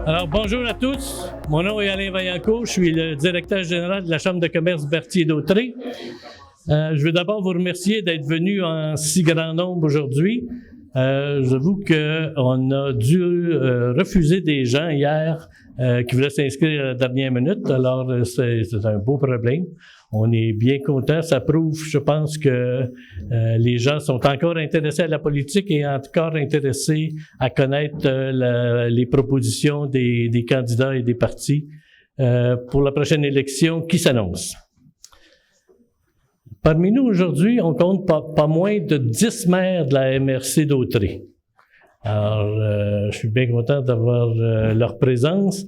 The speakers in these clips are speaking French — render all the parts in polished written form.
Alors, bonjour à tous. Mon nom est Alain Vaillancourt. Je suis le directeur général de la Chambre de commerce Berthier-Dautré. Je veux d'abord vous remercier d'être venus en si grand nombre aujourd'hui. J'avoue qu'on a dû refuser des gens hier qui voulaient s'inscrire à la dernière minute. Alors, c'est un beau problème. On est bien contents. Ça prouve, je pense, que les gens sont encore intéressés à la politique et encore intéressés à connaître les propositions des candidats et des partis pour la prochaine élection qui s'annonce. Parmi nous aujourd'hui, on compte pas moins de 10 maires de la MRC Dautré. Alors, je suis bien content d'avoir leur présence.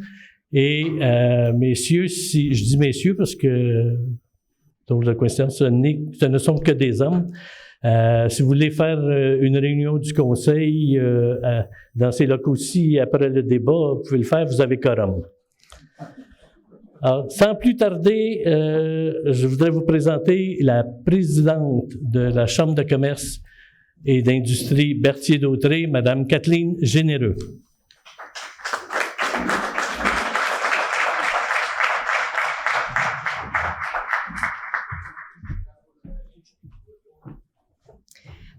Et messieurs, si je dis messieurs parce que donc, la question, ce ne sont que des hommes. Si vous voulez faire une réunion du conseil dans ces locaux-ci après le débat, vous pouvez le faire, vous avez quorum. Alors, sans plus tarder, je voudrais vous présenter la présidente de la Chambre de commerce et d'industrie Berthier-Dautré, Mme Kathleen Généreux.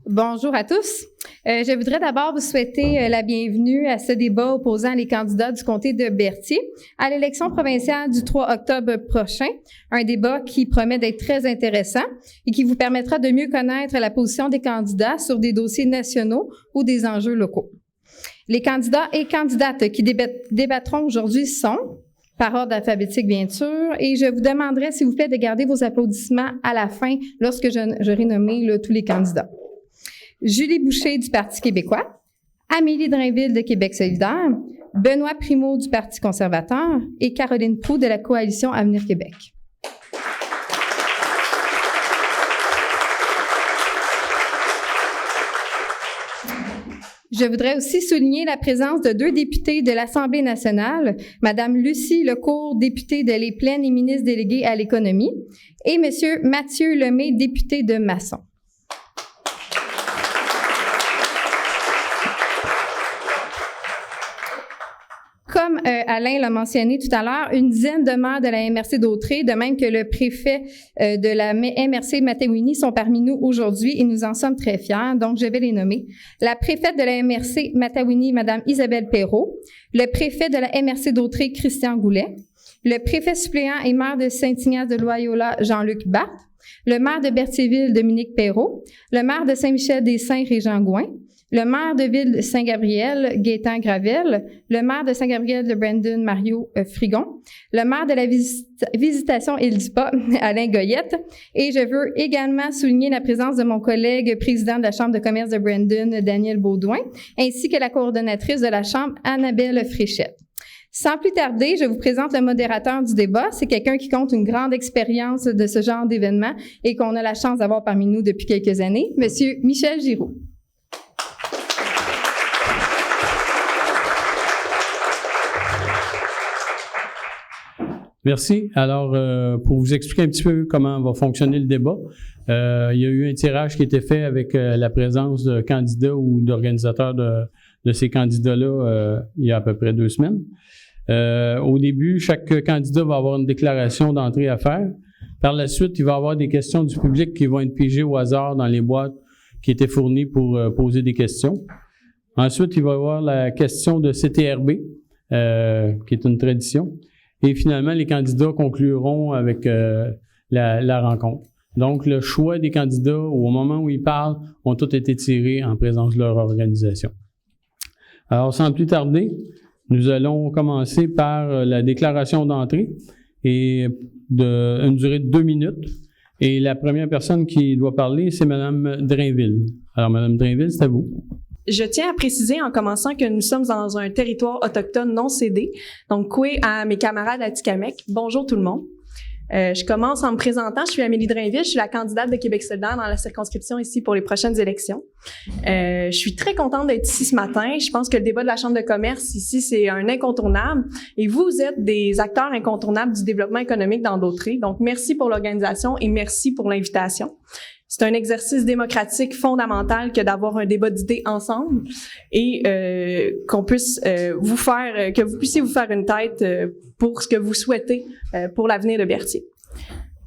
Bonjour à tous. Je voudrais d'abord vous souhaiter la bienvenue à ce débat opposant les candidats du comté de Berthier à l'élection provinciale du 3 octobre prochain. Un débat qui promet d'être très intéressant et qui vous permettra de mieux connaître la position des candidats sur des dossiers nationaux ou des enjeux locaux. Les candidats et candidates qui débattront aujourd'hui sont, par ordre alphabétique bien sûr, et je vous demanderai s'il vous plaît de garder vos applaudissements à la fin lorsque j'aurai nommé tous les candidats. Julie Boucher du Parti québécois, Amélie Drainville de Québec solidaire, Benoît Primeau du Parti conservateur et Caroline Proulx de la Coalition Avenir Québec. Je voudrais aussi souligner la présence de 2 députés de l'Assemblée nationale, Mme Lucie Lecourt, députée de Les Plaines et ministre déléguée à l'économie, et M. Mathieu Lemay, député de Masson. Comme Alain l'a mentionné tout à l'heure, une dizaine de maires de la MRC Dautré, de même que le préfet de la MRC Matawini sont parmi nous aujourd'hui et nous en sommes très fiers, donc je vais les nommer. La préfète de la MRC Matawini, Mme Isabelle Perrault, le préfet de la MRC Dautré, Christian Goulet, le préfet suppléant et maire de Saint-Ignace-de-Loyola, Jean-Luc Barthes, le maire de Berthierville, Dominique Perrault, le maire de Saint-Michel-des-Saints, Régent Gouin, le maire de ville de Saint-Gabriel, Gaétan Gravel, le maire de Saint-Gabriel de Brandon, Mario Frigon, le maire de la Visitation Île-du-Pas, Alain Goyette, et je veux également souligner la présence de mon collègue président de la Chambre de commerce de Brandon, Daniel Baudouin, ainsi que la coordonnatrice de la Chambre, Annabelle Fréchette. Sans plus tarder, je vous présente le modérateur du débat. C'est quelqu'un qui compte une grande expérience de ce genre d'événement et qu'on a la chance d'avoir parmi nous depuis quelques années, Monsieur Michel Giroux. Merci. Alors, pour vous expliquer un petit peu comment va fonctionner le débat, il y a eu un tirage qui a été fait avec la présence de candidats ou d'organisateurs de ces candidats-là il y a à peu près 2 semaines. Au début, chaque candidat va avoir une déclaration d'entrée à faire. Par la suite, il va y avoir des questions du public qui vont être pigées au hasard dans les boîtes qui étaient fournies pour poser des questions. Ensuite, il va y avoir la question de CTRB, qui est une tradition. Et finalement, les candidats concluront avec la rencontre. Donc, le choix des candidats au moment où ils parlent ont tous été tirés en présence de leur organisation. Alors, sans plus tarder, nous allons commencer par la déclaration d'entrée et une durée de 2 minutes. Et la première personne qui doit parler, c'est Mme Drainville. Alors, Mme Drainville, c'est à vous. Je tiens à préciser en commençant que nous sommes dans un territoire autochtone non cédé. Donc, coué à mes camarades Atikamekw. Bonjour tout le monde. Je commence en me présentant. Je suis Amélie Drainville. Je suis la candidate de Québec solidaire dans la circonscription ici pour les prochaines élections. Je suis très contente d'être ici ce matin. Je pense que le débat de la Chambre de commerce ici, c'est un incontournable. Et vous êtes des acteurs incontournables du développement économique dans Dautré. Donc, merci pour l'organisation et merci pour l'invitation. C'est un exercice démocratique fondamental que d'avoir un débat d'idées ensemble et qu'on puisse que vous puissiez vous faire une tête pour ce que vous souhaitez pour l'avenir de Berthier.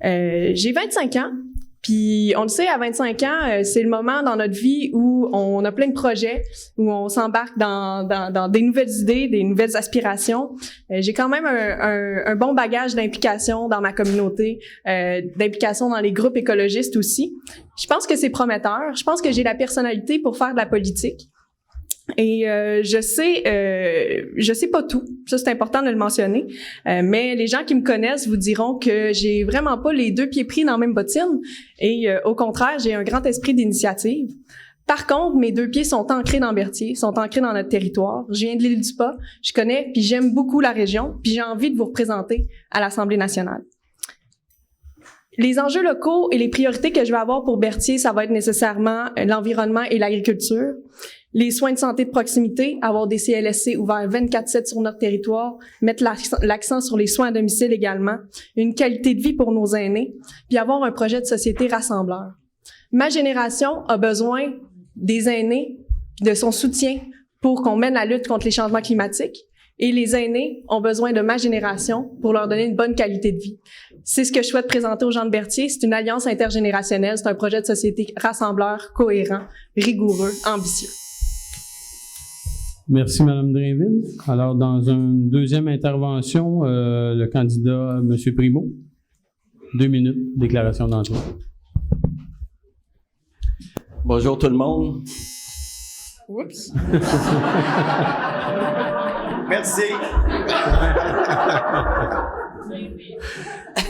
J'ai 25 ans. Puis on le sait, à 25 ans, c'est le moment dans notre vie où on a plein de projets, où on s'embarque dans des nouvelles idées, des nouvelles aspirations. J'ai quand même un bon bagage d'implication dans ma communauté, d'implication dans les groupes écologistes aussi. Je pense que c'est prometteur. Je pense que j'ai la personnalité pour faire de la politique. Et je sais pas tout, ça c'est important de le mentionner, mais les gens qui me connaissent vous diront que j'ai vraiment pas les deux pieds pris dans la même bottine et au contraire, j'ai un grand esprit d'initiative. Par contre, mes deux pieds sont ancrés dans Berthier, sont ancrés dans notre territoire. Je viens de l'île du Pas, je connais puis j'aime beaucoup la région, puis j'ai envie de vous représenter à l'Assemblée nationale. Les enjeux locaux et les priorités que je vais avoir pour Berthier, ça va être nécessairement l'environnement et l'agriculture. Les soins de santé de proximité, avoir des CLSC ouverts 24/7 sur notre territoire, mettre l'accent sur les soins à domicile également, une qualité de vie pour nos aînés, puis avoir un projet de société rassembleur. Ma génération a besoin des aînés, de son soutien pour qu'on mène la lutte contre les changements climatiques, et les aînés ont besoin de ma génération pour leur donner une bonne qualité de vie. C'est ce que je souhaite présenter aux gens de Berthier. C'est une alliance intergénérationnelle, c'est un projet de société rassembleur, cohérent, rigoureux, ambitieux. Merci, Mme Drainville. Alors, dans une deuxième intervention, le candidat, M. Primo. 2 minutes, déclaration d'entrée. Bonjour tout le monde. Oups. Merci.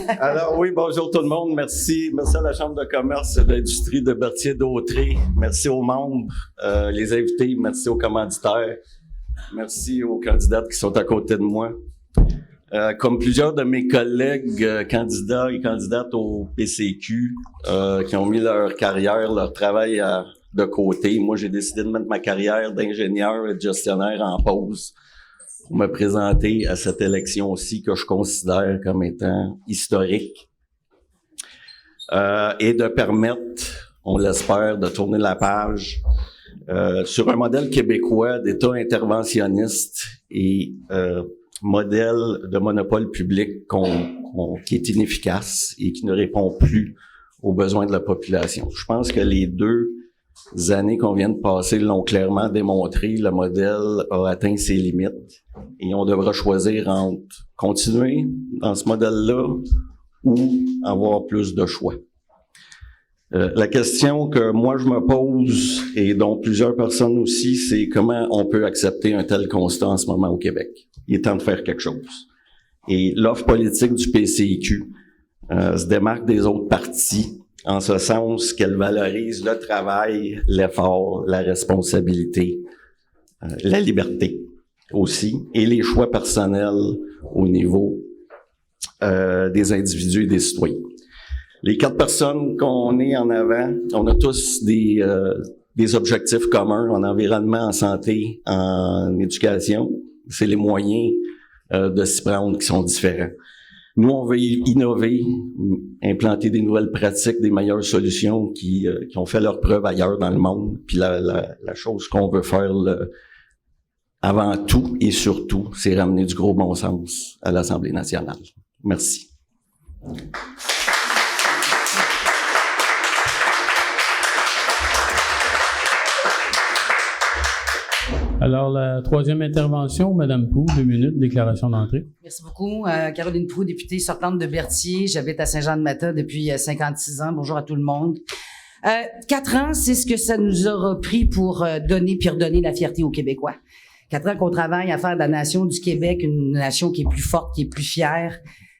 Alors oui, bonjour tout le monde. Merci à la Chambre de commerce et d'industrie de Berthier-Dautrey. Merci aux membres, les invités. Merci aux commanditaires. Merci aux candidates qui sont à côté de moi. Comme plusieurs de mes collègues candidats et candidates au PCQ qui ont mis leur carrière, leur travail de côté, moi j'ai décidé de mettre ma carrière d'ingénieur et de gestionnaire en pause pour me présenter à cette élection-ci que je considère comme étant historique et de permettre, on l'espère, de tourner la page sur un modèle québécois d'État interventionniste et modèle de monopole public qui est inefficace et qui ne répond plus aux besoins de la population. Je pense que les 2 années qu'on vient de passer l'ont clairement démontré. Le modèle a atteint ses limites et on devra choisir entre continuer dans ce modèle-là ou avoir plus de choix. La question que moi je me pose et dont plusieurs personnes aussi, c'est comment on peut accepter un tel constat en ce moment au Québec. Il est temps de faire quelque chose. Et l'offre politique du PCQ se démarque des autres partis en ce sens qu'elle valorise le travail, l'effort, la responsabilité, la liberté aussi, et les choix personnels au niveau des individus et des citoyens. Les 4 personnes qu'on est en avant, on a tous des objectifs communs en environnement, en santé, en éducation. C'est les moyens de s'y prendre qui sont différents. Nous, on veut innover, implanter des nouvelles pratiques, des meilleures solutions qui ont fait leur preuve ailleurs dans le monde. Puis la chose qu'on veut faire avant tout et surtout, c'est ramener du gros bon sens à l'Assemblée nationale. Merci. Alors, la troisième intervention, Mme Proulx, 2 minutes, déclaration d'entrée. Merci beaucoup. Caroline Proulx, députée sortante de Berthier. J'habite à Saint-Jean-de-Matha depuis 56 ans. Bonjour à tout le monde. 4 ans, c'est ce que ça nous aura pris pour donner puis redonner la fierté aux Québécois. 4 ans qu'on travaille à faire de la nation du Québec une nation qui est plus forte, qui est plus fière,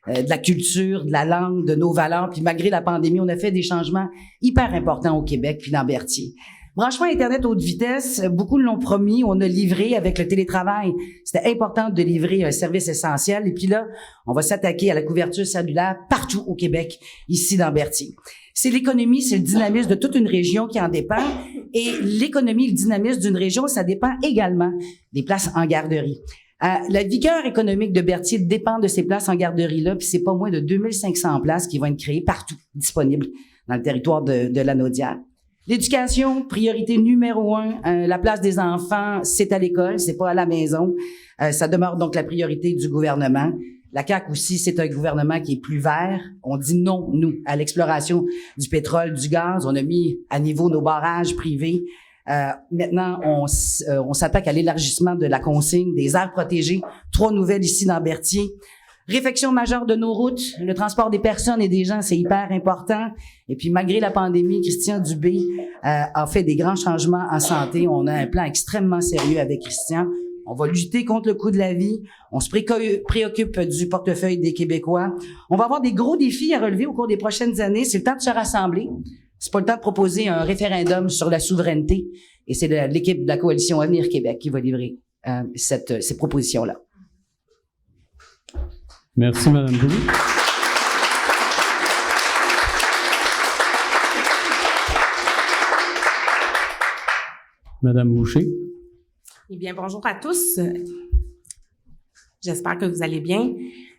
de la culture, de la langue, de nos valeurs. Puis malgré la pandémie, on a fait des changements hyper importants au Québec puis dans Berthier. Branchement Internet haute vitesse, beaucoup l'ont promis, on a livré avec le télétravail. C'était important de livrer un service essentiel. Et puis là, on va s'attaquer à la couverture cellulaire partout au Québec, ici dans Berthier. C'est l'économie, c'est le dynamisme de toute une région qui en dépend. Et l'économie, le dynamisme d'une région, ça dépend également des places en garderie. La vigueur économique de Berthier dépend de ces places en garderie-là, puis c'est pas moins de 2500 places qui vont être créées partout, disponibles dans le territoire de la Naudière. L'éducation, priorité numéro 1. La place des enfants, c'est à l'école, c'est pas à la maison. Ça demeure donc la priorité du gouvernement. La CAQ aussi, c'est un gouvernement qui est plus vert. On dit non, nous, à l'exploration du pétrole, du gaz. On a mis à niveau nos barrages privés. Maintenant, on s'attaque à l'élargissement de la consigne des aires protégées. 3 nouvelles ici dans Berthier. Réfection majeure de nos routes. Le transport des personnes et des gens, c'est hyper important. Et puis, malgré la pandémie, Christian Dubé a fait des grands changements en santé. On a un plan extrêmement sérieux avec Christian. On va lutter contre le coût de la vie. On se préoccupe du portefeuille des Québécois. On va avoir des gros défis à relever au cours des prochaines années. C'est le temps de se rassembler. C'est pas le temps de proposer un référendum sur la souveraineté. Et c'est l'équipe de la coalition Avenir Québec qui va livrer ces propositions-là. Merci, Mme Boulay. Madame Boucher. Eh bien, bonjour à tous. J'espère que vous allez bien.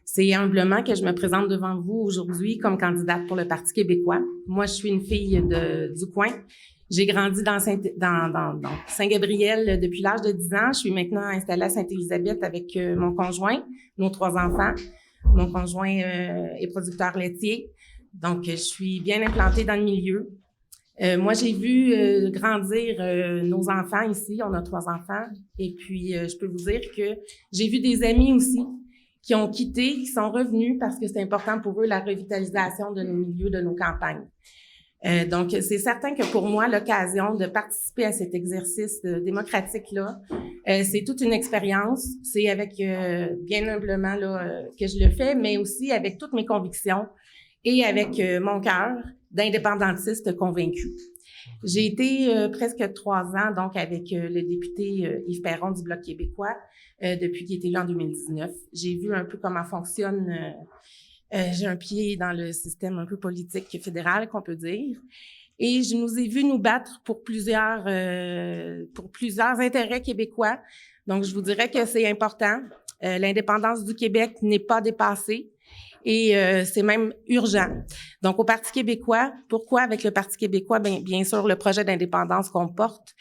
C'est humblement que je me présente devant vous aujourd'hui comme candidate pour le Parti québécois. Moi, je suis une fille du coin. J'ai grandi dans Saint-Gabriel depuis l'âge de 10 ans. Je suis maintenant installée à Sainte-Élisabeth avec mon conjoint, nos 3 enfants. Mon conjoint est producteur laitier, donc je suis bien implantée dans le milieu. Moi, j'ai vu grandir nos enfants ici. On a 3 enfants. Et puis, je peux vous dire que j'ai vu des amis aussi qui ont quitté, qui sont revenus parce que c'est important pour eux la revitalisation de nos milieux, de nos campagnes. Donc, c'est certain que pour moi, l'occasion de participer à cet exercice démocratique-là, c'est toute une expérience. C'est avec, bien humblement, là, que je le fais, mais aussi avec toutes mes convictions et avec mon cœur d'indépendantiste convaincu. J'ai été presque 3 ans, donc, avec le député Yves Perron du Bloc québécois depuis qu'il était là en 2019. J'ai vu un peu comment fonctionne... j'ai un pied dans le système un peu politique fédéral, qu'on peut dire. Et je nous ai vu nous battre pour plusieurs intérêts québécois. Donc, je vous dirais que c'est important. L'indépendance du Québec n'est pas dépassée et c'est même urgent. Donc, au Parti québécois, pourquoi avec le Parti québécois? Bien sûr, le projet d'indépendance qu'on porte,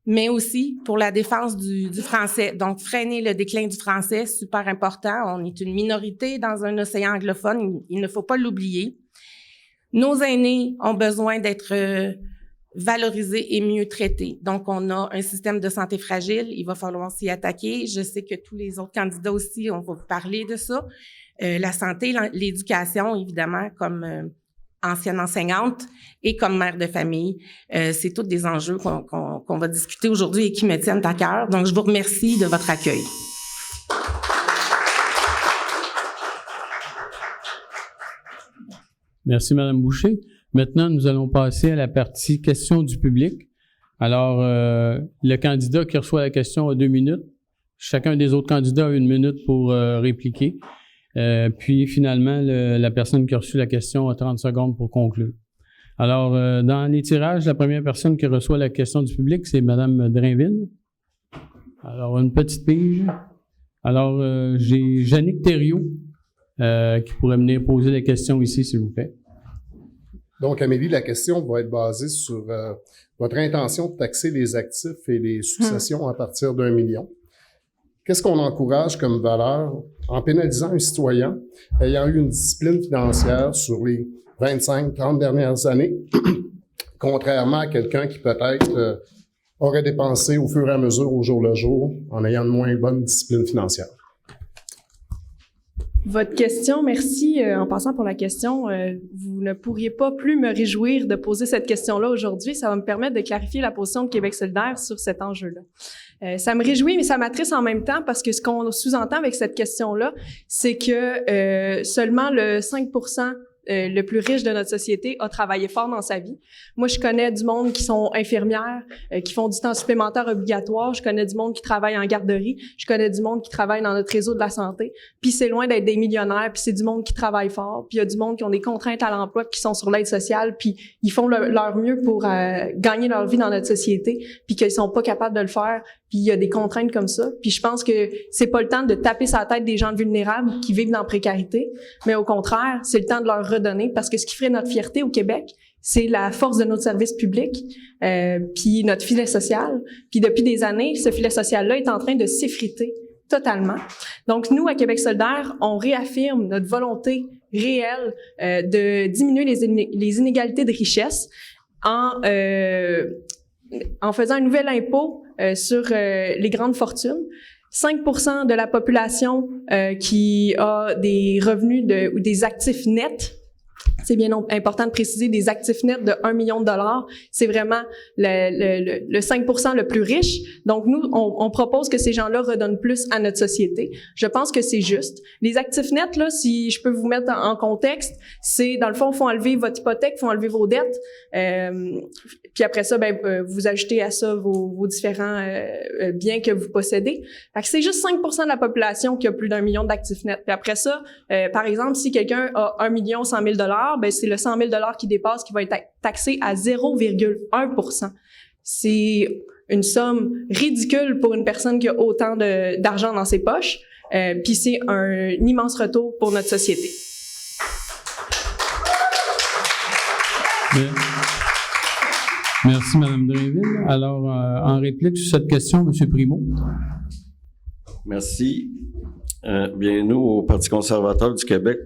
mais aussi pour la défense du français. Donc, freiner le déclin du français, super important. On est une minorité dans un océan anglophone, il ne faut pas l'oublier. Nos aînés ont besoin d'être valorisés et mieux traités. Donc, on a un système de santé fragile, il va falloir s'y attaquer. Je sais que tous les autres candidats aussi, on va vous parler de ça. La santé, l'éducation, évidemment, comme... ancienne enseignante et comme mère de famille. C'est tous des enjeux qu'on va discuter aujourd'hui et qui me tiennent à cœur. Donc, je vous remercie de votre accueil. Merci, Mme Boucher. Maintenant, nous allons passer à la partie questions du public. Alors, le candidat qui reçoit la question a 2 minutes. Chacun des autres candidats a 1 minute pour répliquer. Puis finalement, la personne qui a reçu la question a 30 secondes pour conclure. Alors, dans les tirages, la première personne qui reçoit la question du public, c'est Mme Drainville. Alors, une petite pige. Alors, j'ai Jannick Thériault qui pourrait venir poser la question ici, s'il vous plaît. Donc, Amélie, la question va être basée sur votre intention de taxer les actifs et les successions à partir d'1 million. Qu'est-ce qu'on encourage comme valeur en pénalisant un citoyen ayant eu une discipline financière sur les 25-30 dernières années, contrairement à quelqu'un qui peut-être aurait dépensé au fur et à mesure, au jour le jour, en ayant une moins bonne discipline financière? Votre question, merci en passant pour la question. Vous ne pourriez pas plus me réjouir de poser cette question-là aujourd'hui. Ça va me permettre de clarifier la position de Québec solidaire sur cet enjeu-là. Ça me réjouit, mais ça m'attriste en même temps parce que ce qu'on sous-entend avec cette question-là, c'est que seulement le 5% le plus riche de notre société a travaillé fort dans sa vie. Moi, je connais du monde qui sont infirmières, qui font du temps supplémentaire obligatoire. Je connais du monde qui travaille en garderie. Je connais du monde qui travaille dans notre réseau de la santé. Puis c'est loin d'être des millionnaires, puis c'est du monde qui travaille fort. Puis il y a du monde qui ont des contraintes à l'emploi, qui sont sur l'aide sociale, puis ils font leur mieux pour gagner leur vie dans notre société, puis qu'ils sont pas capables de le faire. Puis il y a des contraintes comme ça. Puis je pense que c'est pas le temps de taper sur la tête des gens vulnérables qui vivent dans la précarité, mais au contraire, c'est le temps de leur redonner parce que ce qui ferait notre fierté au Québec, c'est la force de notre service public, puis notre filet social. Puis depuis des années, ce filet social-là est en train de s'effriter totalement. Donc, nous, à Québec solidaire, on réaffirme notre volonté réelle de diminuer les inégalités de richesse en faisant un nouvel impôt sur les grandes fortunes. 5% de la population qui a des revenus ou des actifs nets, c'est bien important de préciser, des actifs nets de 1 million de dollars, c'est vraiment le 5% le plus riche. Donc, nous, on propose que ces gens-là redonnent plus à notre société. Je pense que c'est juste. Les actifs nets, là, si je peux vous mettre en contexte, c'est, dans le fond, font enlever votre hypothèque, font enlever vos dettes, puis après ça, vous ajoutez à ça vos différents biens que vous possédez. Fait que c'est juste 5% de la population qui a plus d'1 million d'actifs nets. Puis après ça, par exemple, si quelqu'un a 1 100 000 $, c'est le 100 000 $ qui dépasse qui va être taxé à 0,1%. C'est une somme ridicule pour une personne qui a autant d'argent dans ses poches. Puis c'est un immense retour pour notre société. Merci, Mme Drainville. Alors, en réplique sur cette question, M. Primo. Merci. Bien, nous, au Parti conservateur du Québec,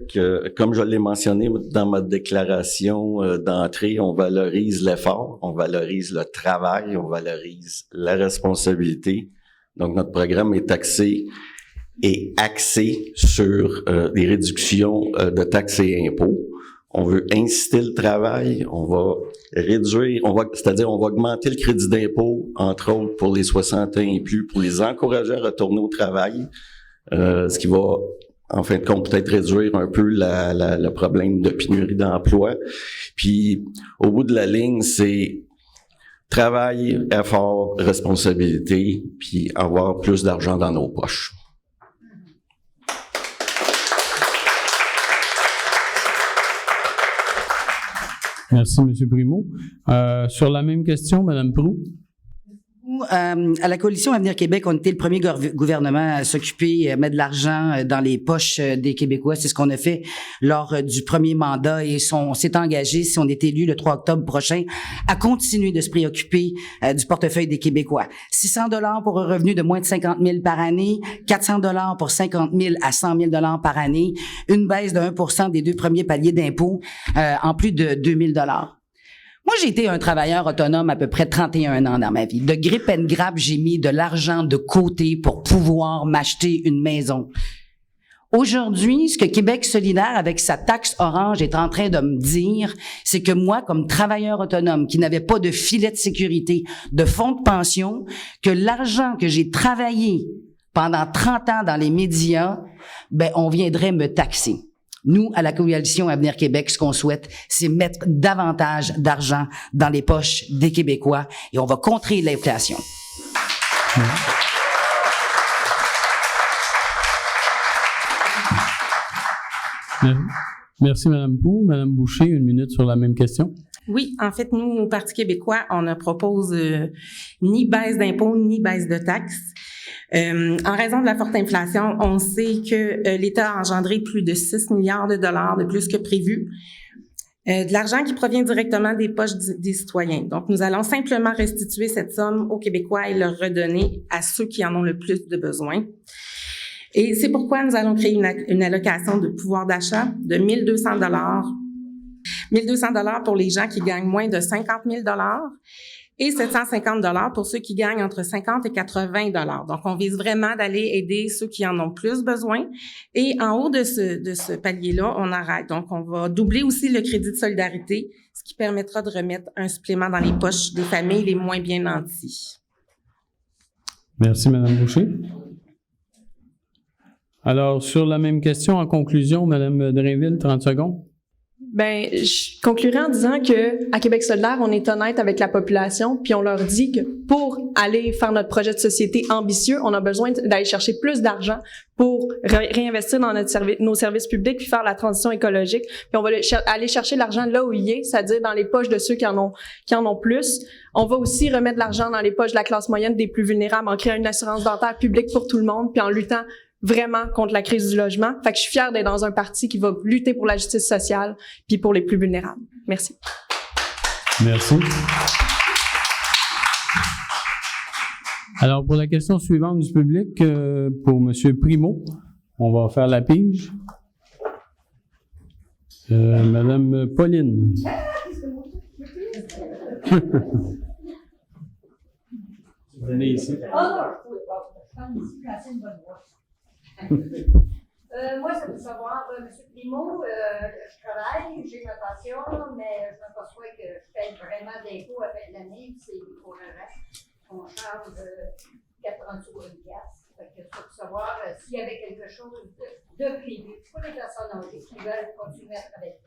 comme je l'ai mentionné dans ma déclaration d'entrée, on valorise l'effort, on valorise le travail, on valorise la responsabilité. Donc, notre programme est axé sur des réductions de taxes et impôts. On veut inciter le travail, on va réduire, on va augmenter le crédit d'impôt, entre autres pour les 60 ans et plus, pour les encourager à retourner au travail, ce qui va, en fin de compte, peut-être réduire un peu le problème de pénurie d'emploi. Puis, au bout de la ligne, c'est travail, effort, responsabilité, puis avoir plus d'argent dans nos poches. Merci, M. Primo. Sur la même question, Mme Proulx. À la Coalition Avenir Québec, on était le premier gouvernement à s'occuper, mettre de l'argent dans les poches des Québécois. C'est ce qu'on a fait lors du premier mandat et on s'est engagé, si on est élu le 3 octobre prochain, à continuer de se préoccuper du portefeuille des Québécois. 600 $ pour un revenu de moins de 50 000 par année, 400 $ pour 50 000 à 100 000 $ par année, une baisse de 1% des 2 premiers paliers d'impôts, en plus de 2 000 $. Moi, j'ai été un travailleur autonome à peu près 31 ans dans ma vie. De grip and grab, j'ai mis de l'argent de côté pour pouvoir m'acheter une maison. Aujourd'hui, ce que Québec solidaire, avec sa taxe orange, est en train de me dire, c'est que moi, comme travailleur autonome, qui n'avait pas de filet de sécurité, de fonds de pension, que l'argent que j'ai travaillé pendant 30 ans dans les médias, on viendrait me taxer. Nous, à la Coalition Avenir Québec, ce qu'on souhaite, c'est mettre davantage d'argent dans les poches des Québécois et on va contrer l'inflation. Merci, Mme Proulx. Mme Boucher, 1 minute sur la même question. Oui, en fait, nous, au Parti québécois, on ne propose ni baisse d'impôts, ni baisse de taxes. En raison de la forte inflation, on sait que l'État a engendré plus de 6 milliards de dollars de plus que prévu. De l'argent qui provient directement des poches des citoyens. Donc, nous allons simplement restituer cette somme aux Québécois et leur redonner à ceux qui en ont le plus de besoin. Et c'est pourquoi nous allons créer une allocation de pouvoir d'achat de 1 200 $. 1 200 $ pour les gens qui gagnent moins de 50 000 $ et 750 $ pour ceux qui gagnent entre 50 et 80 $. Donc, on vise vraiment d'aller aider ceux qui en ont plus besoin. Et en haut de ce palier-là, on arrête. Donc, on va doubler aussi le crédit de solidarité, ce qui permettra de remettre un supplément dans les poches des familles les moins bien nanties. Merci, Mme Boucher. Alors, sur la même question, en conclusion, Mme Drainville, 30 secondes. Je conclurai en disant que à Québec solidaire, on est honnête avec la population, puis on leur dit que pour aller faire notre projet de société ambitieux, on a besoin d'aller chercher plus d'argent pour réinvestir dans nos services publics puis faire la transition écologique. Puis on va aller chercher l'argent là où il est, c'est-à-dire dans les poches de ceux qui en ont plus. On va aussi remettre de l'argent dans les poches de la classe moyenne des plus vulnérables en créant une assurance dentaire publique pour tout le monde, puis en luttant vraiment contre la crise du logement. Fait que je suis fière d'être dans un parti qui va lutter pour la justice sociale puis pour les plus vulnérables. Merci. Merci. Alors, pour la question suivante du public, pour M. Primo, on va faire la pige. Madame Pauline. Venez ici. Moi, ça veut savoir, M. Primo, je travaille, j'ai ma pension, mais je m'aperçois que je paye vraiment d'impôts à la fin de l'année, c'est pour le reste. On charge 80 sous une pièce. Fait que je veux savoir s'il y avait quelque chose de prévu pour les personnes âgées qui veulent continuer à travailler.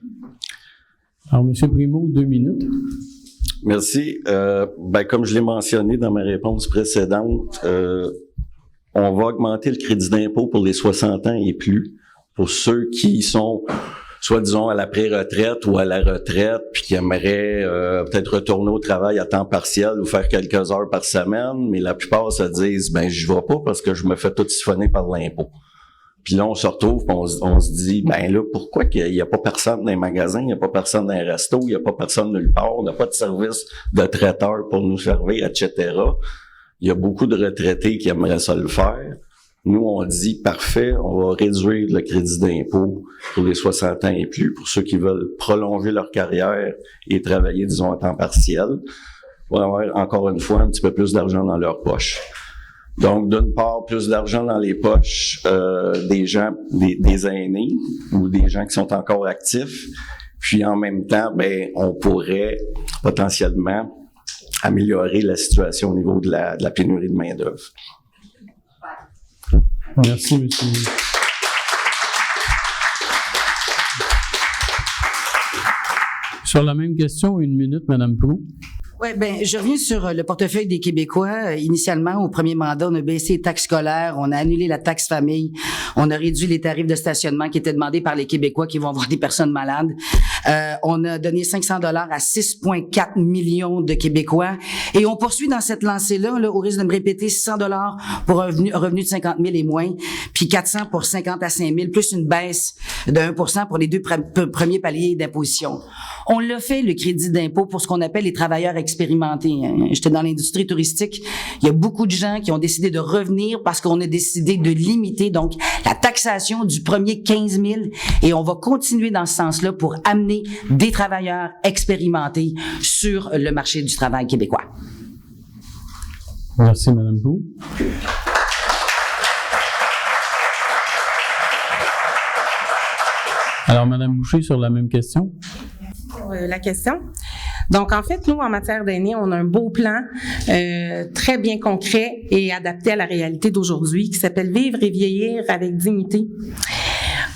Alors, M. Primo, 2 minutes. Merci. Comme je l'ai mentionné dans ma réponse précédente, on va augmenter le crédit d'impôt pour les 60 ans et plus, pour ceux qui sont soit, disons, à la pré-retraite ou à la retraite, puis qui aimeraient peut-être retourner au travail à temps partiel ou faire quelques heures par semaine, mais la plupart se disent, je vais pas parce que je me fais tout siphonner par l'impôt. Puis là, on se retrouve, on se dit, pourquoi qu'il y a pas personne dans les magasins, il n'y a pas personne dans les restos, il n'y a pas personne nulle part, on n'a pas de service de traiteur pour nous servir, etc. Il y a beaucoup de retraités qui aimeraient ça le faire. Nous, on dit, parfait, on va réduire le crédit d'impôt pour les 60 ans et plus, pour ceux qui veulent prolonger leur carrière et travailler, disons, à temps partiel, pour avoir, encore une fois, un petit peu plus d'argent dans leur poche. Donc, d'une part, plus d'argent dans les poches des gens, des aînés ou des gens qui sont encore actifs. Puis, en même temps, on pourrait potentiellement améliorer la situation au niveau de la pénurie de main-d'œuvre. Merci, monsieur. Sur la même question, 1 minute, Madame Proulx. Oui, je reviens sur le portefeuille des Québécois. Initialement, au premier mandat, on a baissé les taxes scolaires, on a annulé la taxe famille, on a réduit les tarifs de stationnement qui étaient demandés par les Québécois qui vont avoir des personnes malades. On a donné 500 $ à 6,4 millions de Québécois. Et on poursuit dans cette lancée-là, au risque de me répéter, 600 $ pour un revenu de 50 000 et moins, puis 400 pour 50 à 5 000, plus une baisse de 1% pour les 2 premiers paliers d'imposition. On l'a fait, le crédit d'impôt, pour ce qu'on appelle les travailleurs expérimentés. J'étais dans l'industrie touristique. Il y a beaucoup de gens qui ont décidé de revenir parce qu'on a décidé de limiter donc la taxation du premier 15 000 et on va continuer dans ce sens-là pour amener des travailleurs expérimentés sur le marché du travail québécois. Merci, Mme Bou. Alors, Mme Boucher, sur la même question. La question. Donc, en fait, nous, en matière d'aînés, on a un beau plan très bien concret et adapté à la réalité d'aujourd'hui qui s'appelle « Vivre et vieillir avec dignité ».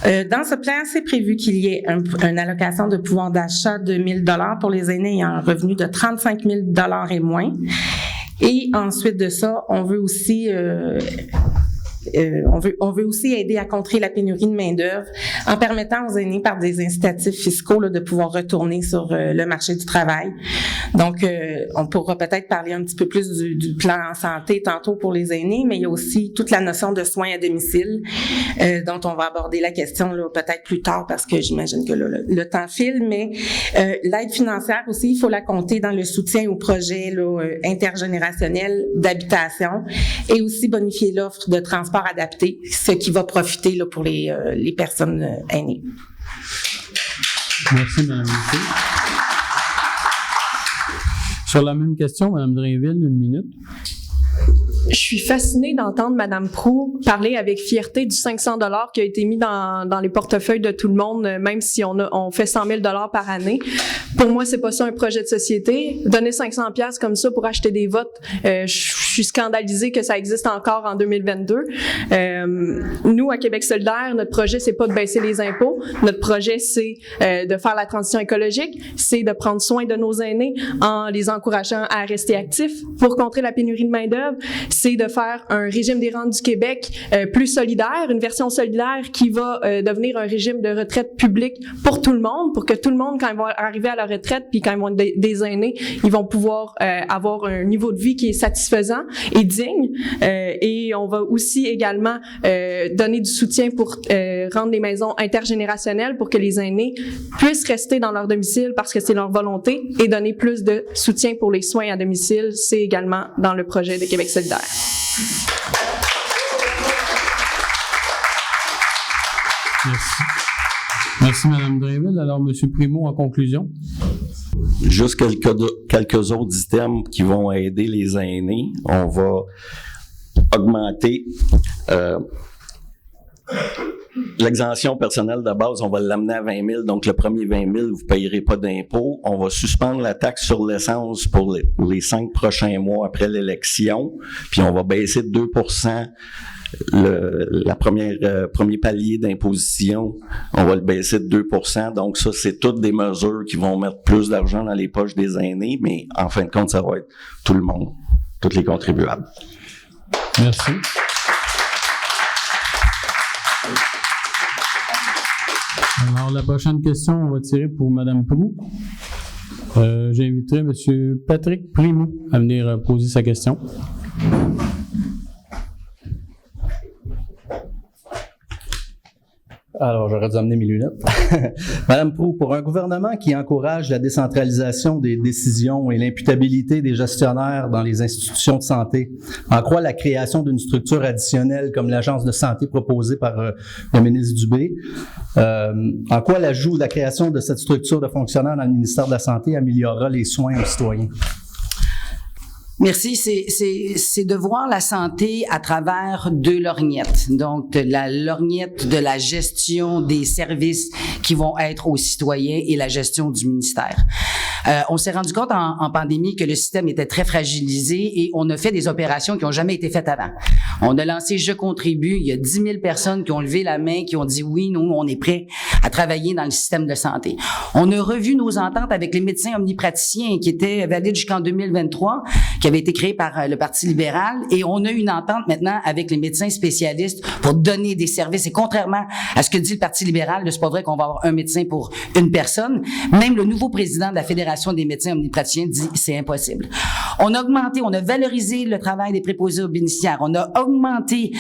Dans ce plan, c'est prévu qu'il y ait une allocation de pouvoir d'achat de 1 000 $ pour les aînés ayant un revenu de 35 000 $ et moins. Et ensuite de ça, on veut aussi aider à contrer la pénurie de main-d'œuvre en permettant aux aînés par des incitatifs fiscaux de pouvoir retourner sur le marché du travail. Donc, on pourra peut-être parler un petit peu plus du plan en santé tantôt pour les aînés, mais il y a aussi toute la notion de soins à domicile dont on va aborder la question peut-être plus tard parce que j'imagine que le temps file, mais l'aide financière aussi, il faut la compter dans le soutien aux projets intergénérationnels d'habitation et aussi bonifier l'offre de transport adapté, ce qui va profiter pour les personnes aînées. Merci, Mme Boucher. Sur la même question, Mme Drainville, 1 minute. Je suis fascinée d'entendre Mme Proulx parler avec fierté du 500 $ qui a été mis dans les portefeuilles de tout le monde, même si on fait 100 000 $ par année. Pour moi, c'est pas ça un projet de société. Donner 500 $ comme ça pour acheter des votes, je suis scandalisée que ça existe encore en 2022. Nous, à Québec solidaire, notre projet, c'est pas de baisser les impôts. Notre projet, c'est de faire la transition écologique, c'est de prendre soin de nos aînés en les encourageant à rester actifs pour contrer la pénurie de main-d'œuvre. C'est de faire un régime des rentes du Québec plus solidaire, une version solidaire qui va devenir un régime de retraite publique pour tout le monde, pour que tout le monde, quand ils vont arriver à leur retraite, puis quand ils vont être des aînés, ils vont pouvoir avoir un niveau de vie qui est satisfaisant et digne. Et on va aussi également donner du soutien pour rendre les maisons intergénérationnelles pour que les aînés puissent rester dans leur domicile parce que c'est leur volonté, et donner plus de soutien pour les soins à domicile, c'est également dans le projet de Québec solidaire. Merci. Merci, Mme Drainville. Alors, M. Primo, en conclusion. Juste quelques autres items qui vont aider les aînés. On va augmenter l'exemption personnelle de base, on va l'amener à 20 000. Donc, le premier 20 000, vous ne payerez pas d'impôt. On va suspendre la taxe sur l'essence pour les 5 prochains mois après l'élection. Puis, on va baisser de 2 premier palier d'imposition, on va le baisser de 2 %. Donc, ça, c'est toutes des mesures qui vont mettre plus d'argent dans les poches des aînés, mais en fin de compte, ça va être tout le monde, tous les contribuables. Merci. Alors, la prochaine question, on va tirer pour Mme Prou. J'inviterai M. Patrick Primo à venir poser sa question. Alors, j'aurais dû amener mes lunettes. Madame Prou, pour un gouvernement qui encourage la décentralisation des décisions et l'imputabilité des gestionnaires dans les institutions de santé, en quoi la création d'une structure additionnelle comme l'Agence de santé proposée par le ministre Dubé, en quoi l'ajout de la création de cette structure de fonctionnaires dans le ministère de la Santé améliorera les soins aux citoyens? Merci. C'est de voir la santé à travers deux lorgnettes. Donc, la lorgnette de la gestion des services qui vont être aux citoyens et la gestion du ministère. On s'est rendu compte en pandémie que le système était très fragilisé et on a fait des opérations qui n'ont jamais été faites avant. On a lancé Je contribue. Il y a 10 000 personnes qui ont levé la main, qui ont dit oui, nous, on est prêts à travailler dans le système de santé. On a revu nos ententes avec les médecins omnipraticiens qui étaient valides jusqu'en 2023, qui avaient été créés par le Parti libéral, et on a une entente maintenant avec les médecins spécialistes pour donner des services. Et contrairement à ce que dit le Parti libéral, c'est pas vrai qu'on va avoir un médecin pour une personne. Même le nouveau président de la Fédération des médecins omnipraticiens dit c'est impossible. On a augmenté, on a valorisé le travail des préposés aux bénéficiaires. On a augmenté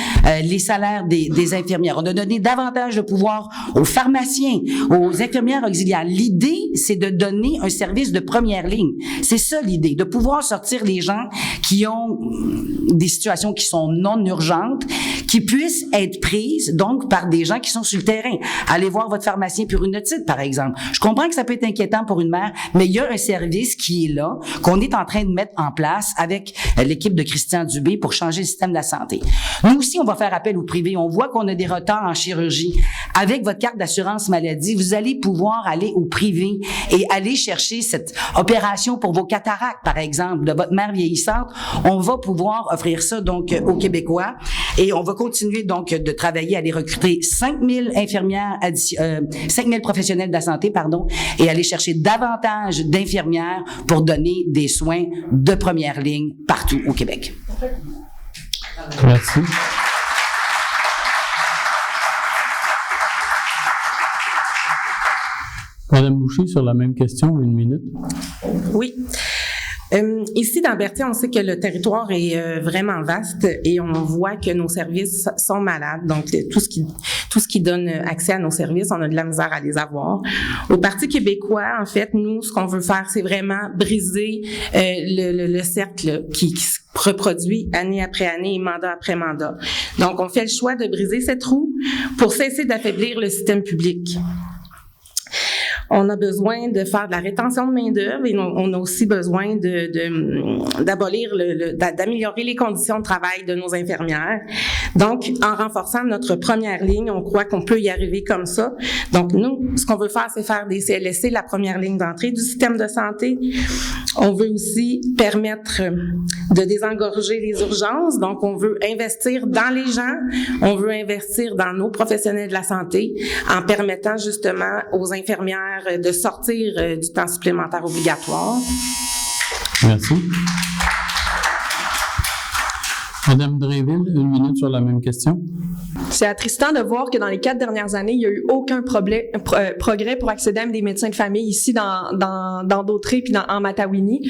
les salaires des infirmières. On a donné davantage de pouvoir aux pharmaciens, aux infirmières auxiliaires. L'idée, c'est de donner un service de première ligne. C'est ça l'idée, de pouvoir sortir les gens qui ont des situations qui sont non urgentes, qui puissent être prises donc par des gens qui sont sur le terrain. Allez voir votre pharmacien pour une otite, par exemple. Je comprends que ça peut être inquiétant pour une mère, mais il y a un service qui est là, qu'on est en train de mettre en place avec l'équipe de Christian Dubé pour changer le système de la santé. Nous aussi, on va faire appel au privé. On voit qu'on a des retards en chirurgie. Avec votre carte d'assurance maladie, vous allez pouvoir aller au privé et aller chercher cette opération pour vos cataractes, par exemple, de votre mère vieillissante. On va pouvoir offrir ça donc aux Québécois et on va continuer donc de travailler à aller recruter 5 000 infirmières, 5 000 professionnels de la santé, et aller chercher davantage d'infirmières pour donner des soins de première ligne partout au Québec. Merci. Madame Boucher, sur la même question, 1 minute. Oui. Ici, dans Berthier, on sait que le territoire est vraiment vaste et on voit que nos services sont malades. Donc, tout ce qui donne accès à nos services, on a de la misère à les avoir. Au Parti québécois, en fait, nous, ce qu'on veut faire, c'est vraiment briser le cercle qui se reproduit année après année et mandat après mandat. Donc, on fait le choix de briser cette roue pour cesser d'affaiblir le système public. On a besoin de faire de la rétention de main-d'œuvre et on a aussi besoin d'améliorer les conditions de travail de nos infirmières. Donc, en renforçant notre première ligne, on croit qu'on peut y arriver comme ça. Donc, nous, ce qu'on veut faire, c'est faire des CLSC, la première ligne d'entrée du système de santé. On veut aussi permettre de désengorger les urgences. Donc, on veut investir dans les gens. On veut investir dans nos professionnels de la santé en permettant justement aux infirmières de sortir du temps supplémentaire obligatoire. Merci. Madame Drainville, 1 minute sur la même question. C'est attristant de voir que dans les 4 dernières années, il n'y a eu aucun progrès pour accéder à des médecins de famille ici dans Dautrey puis en Matawini.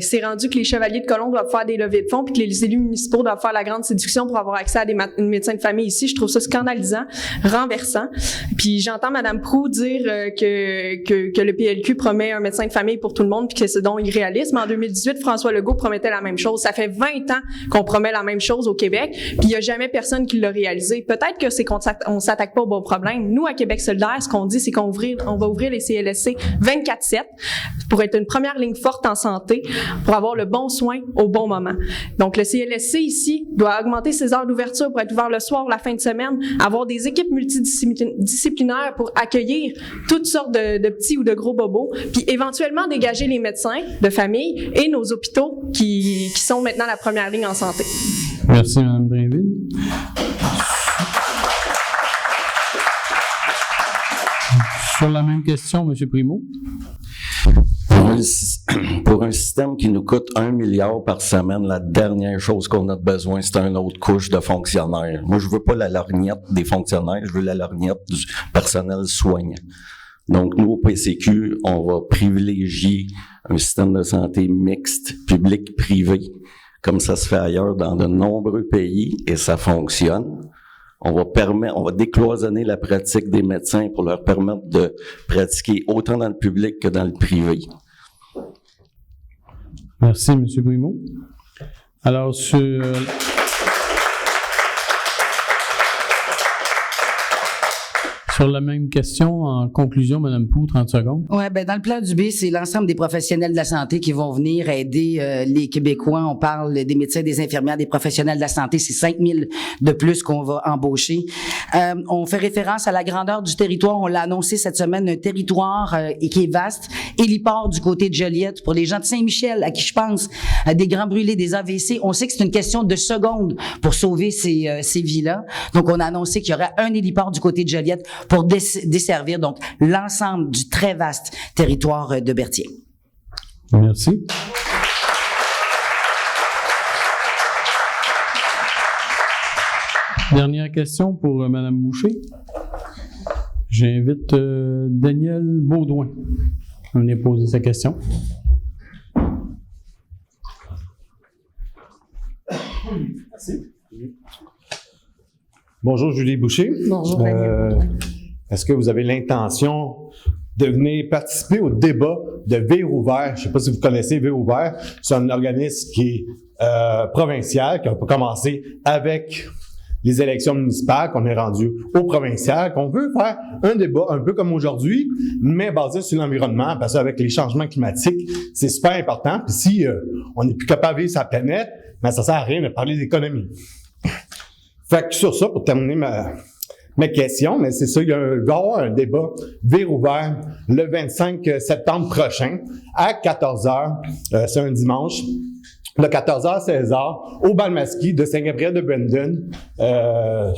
C'est rendu que les chevaliers de colon doivent faire des levées de fonds puis que les élus municipaux doivent faire la grande séduction pour avoir accès à des médecins de famille ici. Je trouve ça scandalisant, renversant. Puis j'entends Mme Proulx dire que le PLQ promet un médecin de famille pour tout le monde puis que c'est donc irréaliste. Mais en 2018, François Legault promettait la même chose. Ça fait 20 ans qu'on promet la même chose au Québec puis il n'y a jamais personne qui l'a réalisé. Peut-être que c'est qu'on s'attaque pas au bon problème. Nous, à Québec solidaire, ce qu'on dit, c'est qu'on va ouvrir les CLSC 24/7 pour être une première ligne forte en santé, pour avoir le bon soin au bon moment. Donc, le CLSC ici doit augmenter ses heures d'ouverture pour être ouvert le soir, la fin de semaine, avoir des équipes multidisciplinaires pour accueillir toutes sortes de petits ou de gros bobos, puis éventuellement dégager les médecins de famille et nos hôpitaux qui sont maintenant la première ligne en santé. Merci, Mme Drainville. Sur la même question, M. Primo. Pour un système qui nous coûte 1 milliard par semaine, la dernière chose qu'on a besoin, c'est une autre couche de fonctionnaires. Moi, je veux pas la lorgnette des fonctionnaires, je veux la lorgnette du personnel soignant. Donc, nous, au PCQ, on va privilégier un système de santé mixte, public-privé, comme ça se fait ailleurs dans de nombreux pays, et ça fonctionne. On va décloisonner la pratique des médecins pour leur permettre de pratiquer autant dans le public que dans le privé. Merci, M. Primo. Alors, sur la même question, en conclusion, Mme Proulx, 30 secondes. Oui, ben dans le plan du B, c'est l'ensemble des professionnels de la santé qui vont venir aider les Québécois. On parle des médecins, des infirmières, des professionnels de la santé. C'est 5 000 de plus qu'on va embaucher. On fait référence à la grandeur du territoire. On l'a annoncé cette semaine, un territoire qui est vaste. Héliport du côté de Joliette. Pour les gens de Saint-Michel, à qui je pense, des grands brûlés, des AVC, on sait que c'est une question de secondes pour sauver ces vies-là. Donc, on a annoncé qu'il y aura un héliport du côté de Joliette pour desservir donc l'ensemble du très vaste territoire de Berthier. Merci. Dernière question pour Mme Boucher. J'invite Daniel Baudouin à venir poser sa question. Merci. Bonjour Julie Boucher. Bonjour Daniel. Est-ce que vous avez l'intention de venir participer au débat de Vire ouvert? Je ne sais pas si vous connaissez Vire ouvert. C'est un organisme qui est provincial, qui a commencé avec les élections municipales, qu'on est rendu au provincial, qu'on veut faire un débat un peu comme aujourd'hui, mais basé sur l'environnement, parce qu'avec les changements climatiques, c'est super important. Puis si on n'est plus capable de vivre sa planète, ben ça sert à rien de parler d'économie. Fait que sur ça, pour terminer ma question, mais c'est ça, il va y avoir un débat Vire ouvert le 25 septembre prochain à 14h, c'est un dimanche, de 14h à 16h, au Bal-Masquis de Saint-Gabriel-de-Brandon.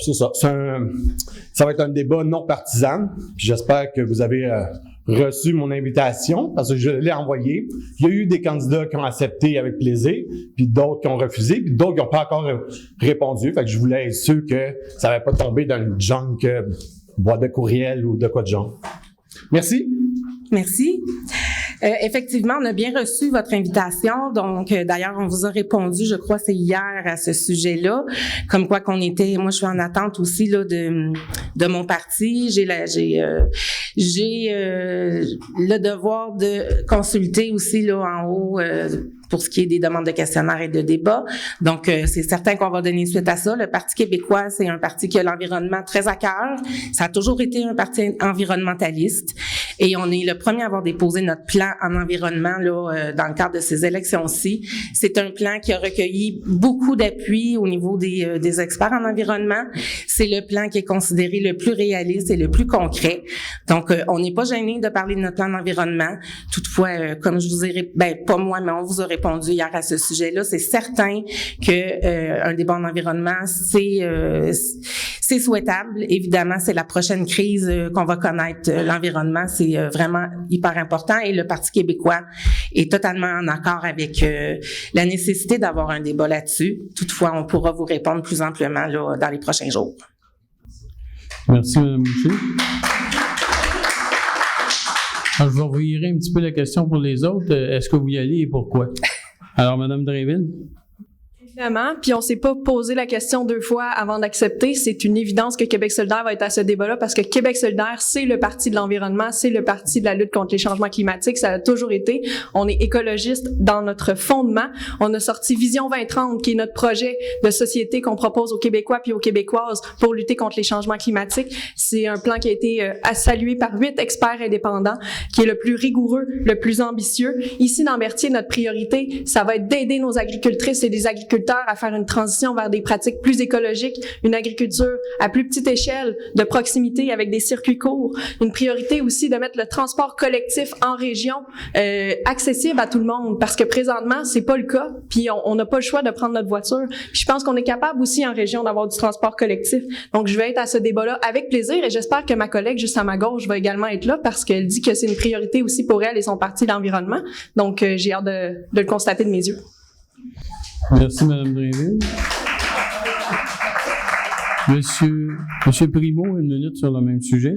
C'est ça, ça va être un débat non partisan, puis j'espère que vous avez reçu mon invitation, parce que je l'ai envoyé. Il y a eu des candidats qui ont accepté avec plaisir, puis d'autres qui ont refusé, puis d'autres qui n'ont pas encore répondu. Fait que je voulais être sûr que ça n'allait pas tomber dans une junk boîte de courriel ou de quoi de genre. Merci. Merci. Effectivement, on a bien reçu votre invitation. Donc, d'ailleurs, on vous a répondu, je crois, c'est hier à ce sujet-là. Comme quoi qu'on était, moi, je suis en attente aussi là de mon parti. J'ai le devoir de consulter aussi là en haut pour ce qui est des demandes de questionnaires et de débats. Donc, c'est certain qu'on va donner suite à ça. Le Parti québécois, c'est un parti qui a l'environnement très à cœur. Ça a toujours été un parti environnementaliste. Et on est le premier à avoir déposé notre plan en environnement là dans le cadre de ces élections-ci. C'est un plan qui a recueilli beaucoup d'appui au niveau des experts en environnement. C'est le plan qui est considéré le plus réaliste et le plus concret. Donc, on n'est pas gêné de parler de notre plan d'environnement. Toutefois, comme je vous ai pas moi, mais on vous a répondu hier à ce sujet-là, c'est certain que un débat en environnement, c'est souhaitable. Évidemment, c'est la prochaine crise qu'on va connaître. L'environnement, c'est vraiment hyper important et le Parti québécois est totalement en accord avec la nécessité d'avoir un débat là-dessus. Toutefois, on pourra vous répondre plus amplement là, dans les prochains jours. Merci, Mme Boucher. Alors, je vais revirer un petit peu la question pour les autres. Est-ce que vous y allez et pourquoi? Alors, Mme Drainville? Évidemment, puis on s'est pas posé la question 2 fois avant d'accepter. C'est une évidence que Québec solidaire va être à ce débat-là parce que Québec solidaire, c'est le parti de l'environnement, c'est le parti de la lutte contre les changements climatiques. Ça a toujours été. On est écologiste dans notre fondement. On a sorti Vision 2030, qui est notre projet de société qu'on propose aux Québécois puis aux Québécoises pour lutter contre les changements climatiques. C'est un plan qui a été salué par 8 experts indépendants, qui est le plus rigoureux, le plus ambitieux. Ici, dans Berthier, notre priorité, ça va être d'aider nos agricultrices et des agriculteurs à faire une transition vers des pratiques plus écologiques, une agriculture à plus petite échelle, de proximité avec des circuits courts. Une priorité aussi de mettre le transport collectif en région accessible à tout le monde parce que présentement, c'est pas le cas. Puis on n'a pas le choix de prendre notre voiture. Puis je pense qu'on est capable aussi en région d'avoir du transport collectif. Donc je vais être à ce débat-là avec plaisir et j'espère que ma collègue juste à ma gauche va également être là parce qu'elle dit que c'est une priorité aussi pour elle et son parti de l'environnement. Donc j'ai hâte de le constater de mes yeux. Merci, Mme Drainville. Monsieur Primo, 1 minute sur le même sujet.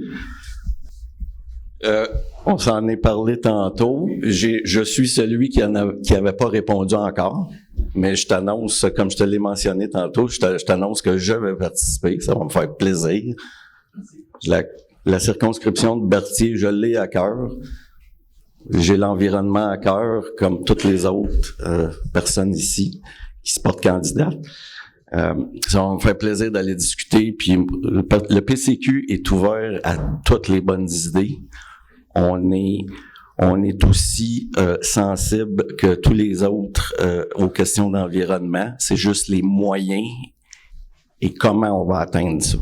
On s'en est parlé tantôt. Je suis celui qui avait pas répondu encore, mais je t'annonce, comme je te l'ai mentionné tantôt, je t'annonce que je vais participer. Ça va me faire plaisir. La circonscription de Berthier, je l'ai à cœur. J'ai l'environnement à cœur, comme toutes les autres personnes ici qui se portent candidates. Ça va me faire plaisir d'aller discuter. Puis le PCQ est ouvert à toutes les bonnes idées. On est aussi sensible que tous les autres aux questions d'environnement. C'est juste les moyens et comment on va atteindre ça.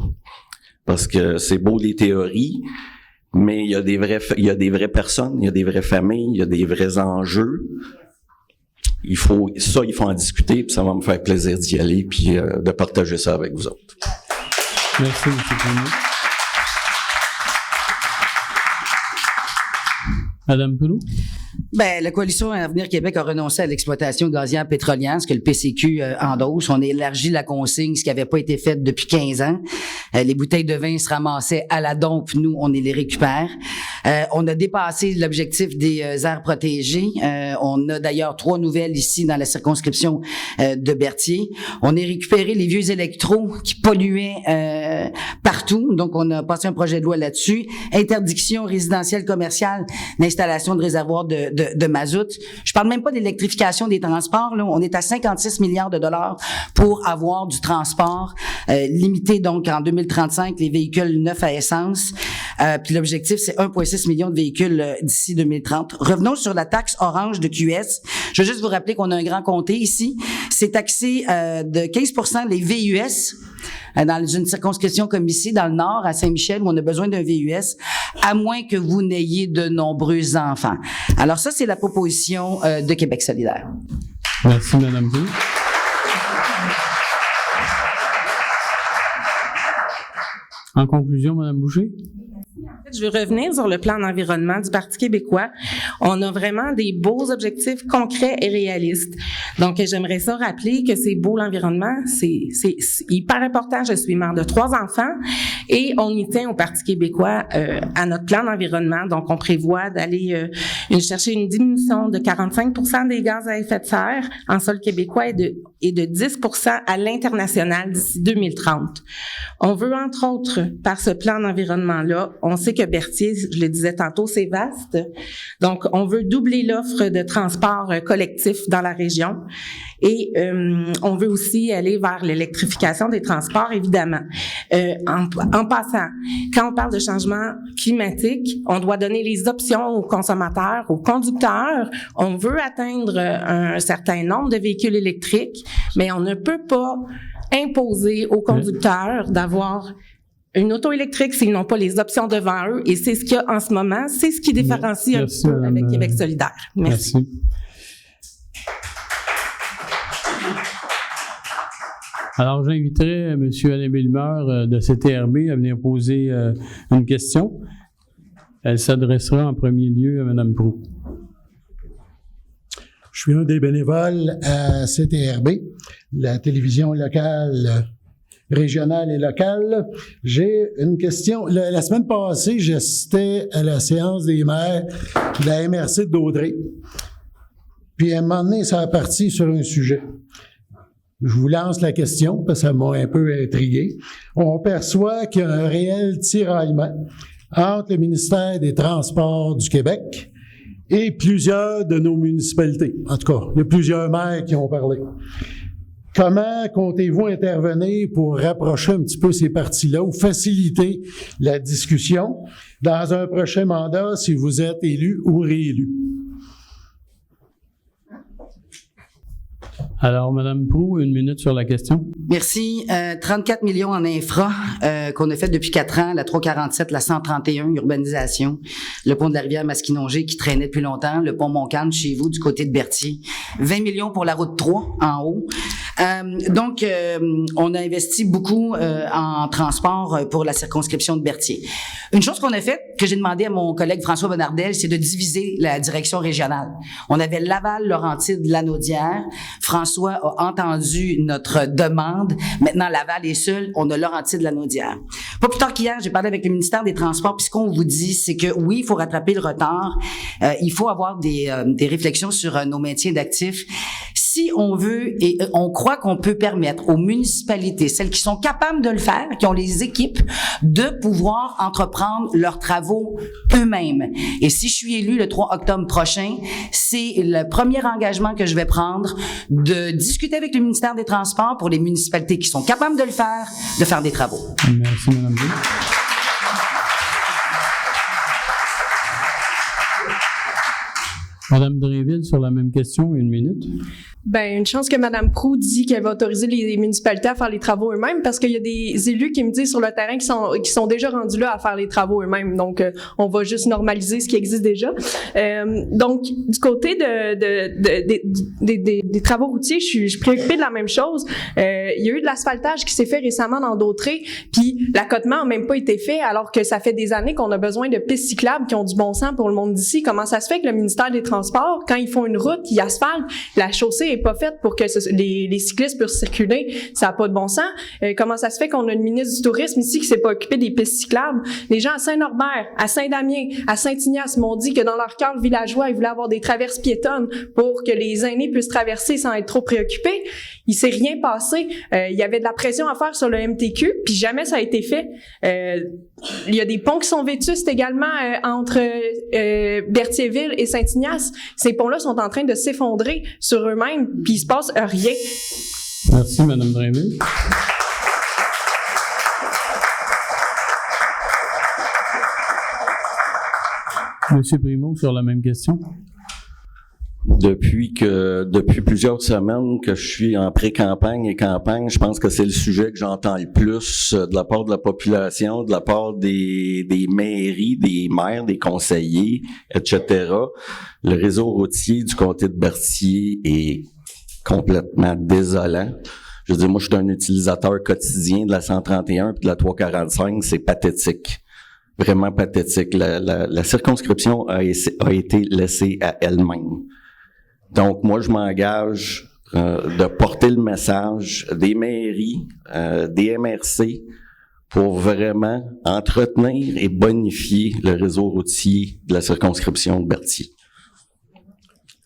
Parce que c'est beau les théories, mais il y a des vraies personnes, il y a des vraies familles, il y a des vrais enjeux. Il faut en discuter, puis ça va me faire plaisir d'y aller, puis de partager ça avec vous autres. Merci, M. Primo. Madame Pelou? Ben, la coalition Avenir Québec a renoncé à l'exploitation gazière pétrolière, ce que le PCQ endosse. On a élargi la consigne, ce qui n'avait pas été fait depuis 15 ans. Les bouteilles de vin se ramassaient à la dompe, nous, on les récupère. On a dépassé l'objectif des aires protégées. On a d'ailleurs 3 nouvelles ici dans la circonscription de Berthier. On a récupéré les vieux électros qui polluaient partout. Donc, on a passé un projet de loi là-dessus. Interdiction résidentielle commerciale d'installation de réservoirs de mazout. Je parle même pas d'électrification des transports. Là. On est à 56 milliards de dollars pour avoir du transport limité donc en 2035 les véhicules neufs à essence. Puis l'objectif c'est 1,6 million de véhicules d'ici 2030. Revenons sur la taxe orange de QS. Je veux juste vous rappeler qu'on a un grand comté ici. C'est taxé de 15% les VUS. Dans une circonscription comme ici, dans le Nord, à Saint-Michel, où on a besoin d'un VUS, à moins que vous n'ayez de nombreux enfants. Alors ça, c'est la proposition de Québec solidaire. Merci, Mme Pelou. En conclusion, Mme Boucher? Je veux revenir sur le plan d'environnement du Parti québécois. On a vraiment des beaux objectifs concrets et réalistes. Donc, j'aimerais ça rappeler que c'est beau l'environnement, c'est hyper important. Je suis mère de 3 enfants et on y tient au Parti québécois à notre plan d'environnement. Donc, on prévoit d'aller chercher une diminution de 45% des gaz à effet de serre en sol québécois et de 10% à l'international d'ici 2030. On veut, entre autres, par ce plan d'environnement-là, on sait que Berthier, je le disais tantôt, c'est vaste. Donc, on veut doubler l'offre de transport collectif dans la région. Et on veut aussi aller vers l'électrification des transports, évidemment. En passant, quand on parle de changement climatique, on doit donner les options aux consommateurs, aux conducteurs. On veut atteindre un certain nombre de véhicules électriques, mais on ne peut pas imposer aux conducteurs d'avoir une auto électrique s'ils n'ont pas les options devant eux. Et c'est ce qu'il y a en ce moment. C'est ce qui différencie un petit peu avec Québec solidaire. Merci. Alors, j'inviterai M. Alain Bellemeur de CTRB à venir poser une question. Elle s'adressera en premier lieu à Mme Proulx. Je suis un des bénévoles à CTRB, la télévision locale régionales et locales. J'ai une question. La semaine passée, j'assistais à la séance des maires de la MRC de Daudray. Puis à un moment donné, ça a parti sur un sujet. Je vous lance la question, parce que ça m'a un peu intrigué. On perçoit qu'il y a un réel tiraillement entre le ministère des Transports du Québec et plusieurs de nos municipalités. En tout cas, il y a plusieurs maires qui ont parlé. Comment comptez-vous intervenir pour rapprocher un petit peu ces partis-là ou faciliter la discussion dans un prochain mandat si vous êtes élu ou réélu? Alors, Mme Proulx, 1 minute sur la question. Merci. 34 millions en infra qu'on a fait depuis 4 ans, la 347, la 131, urbanisation, le pont de la rivière Masquinongé qui traînait depuis longtemps, le pont Montcalm chez vous du côté de Berthier, 20 millions pour la route 3 en haut. Donc, on a investi beaucoup en transport pour la circonscription de Berthier. Une chose qu'on a faite, que j'ai demandé à mon collègue François Bonnardel, c'est de diviser la direction régionale. On avait Laval, Laurentides, Lanaudière. François a entendu notre demande. Maintenant, Laval est seul. On a Laurentides, Lanaudière. Pas plus tard qu'hier, j'ai parlé avec le ministère des Transports. Puis ce qu'on vous dit, c'est que oui, il faut rattraper le retard. Il faut avoir des réflexions sur nos maintiens d'actifs. Si on veut et on croit qu'on peut permettre aux municipalités, celles qui sont capables de le faire, qui ont les équipes, de pouvoir entreprendre leurs travaux eux-mêmes. Et si je suis élu le 3 octobre prochain, c'est le premier engagement que je vais prendre de discuter avec le ministère des Transports pour les municipalités qui sont capables de le faire, de faire des travaux. Merci, Mme Proulx. Mme Drainville, sur la même question, 1 minute. Ben, une chance que Mme Proulx dit qu'elle va autoriser les municipalités à faire les travaux eux-mêmes, parce qu'il y a des élus qui me disent sur le terrain qui sont déjà rendus là à faire les travaux eux-mêmes. Donc, on va juste normaliser ce qui existe déjà. Donc, du côté des travaux routiers, je suis préoccupée de la même chose. Il y a eu de l'asphaltage qui s'est fait récemment dans Dautrey, puis l'accotement n'a même pas été fait, alors que ça fait des années qu'on a besoin de pistes cyclables qui ont du bon sens pour le monde d'ici. Comment ça se fait que le ministère des Transports, quand ils font une route, ils asphaltent, la chaussée est pas faite pour que les cyclistes puissent circuler, ça n'a pas de bon sens. Comment ça se fait qu'on a une ministre du Tourisme ici qui s'est pas occupée des pistes cyclables? Les gens à Saint-Norbert, à Saint-Damien, à Saint-Ignace m'ont dit que dans leur cœur villageois, ils voulaient avoir des traverses piétonnes pour que les aînés puissent traverser sans être trop préoccupés. Il s'est rien passé. Il y avait de la pression à faire sur le MTQ, puis jamais ça a été fait. Il y a des ponts qui sont vétustes également entre Berthierville et Saint-Ignace. Ces ponts-là sont en train de s'effondrer sur eux-mêmes, puis il se passe rien. Merci, Mme Drainville. Monsieur Primo, sur la même question. Depuis plusieurs semaines que je suis en pré-campagne et campagne, je pense que c'est le sujet que j'entends le plus de la part de la population, de la part des mairies, des maires, des conseillers, etc. Le réseau routier du comté de Berthier est complètement désolant. Je veux dire, moi, je suis un utilisateur quotidien de la 131 et de la 345, c'est pathétique. Vraiment pathétique. La circonscription a été laissée à elle-même. Donc, moi, je m'engage de porter le message des mairies, des MRC, pour vraiment entretenir et bonifier le réseau routier de la circonscription de Berthier.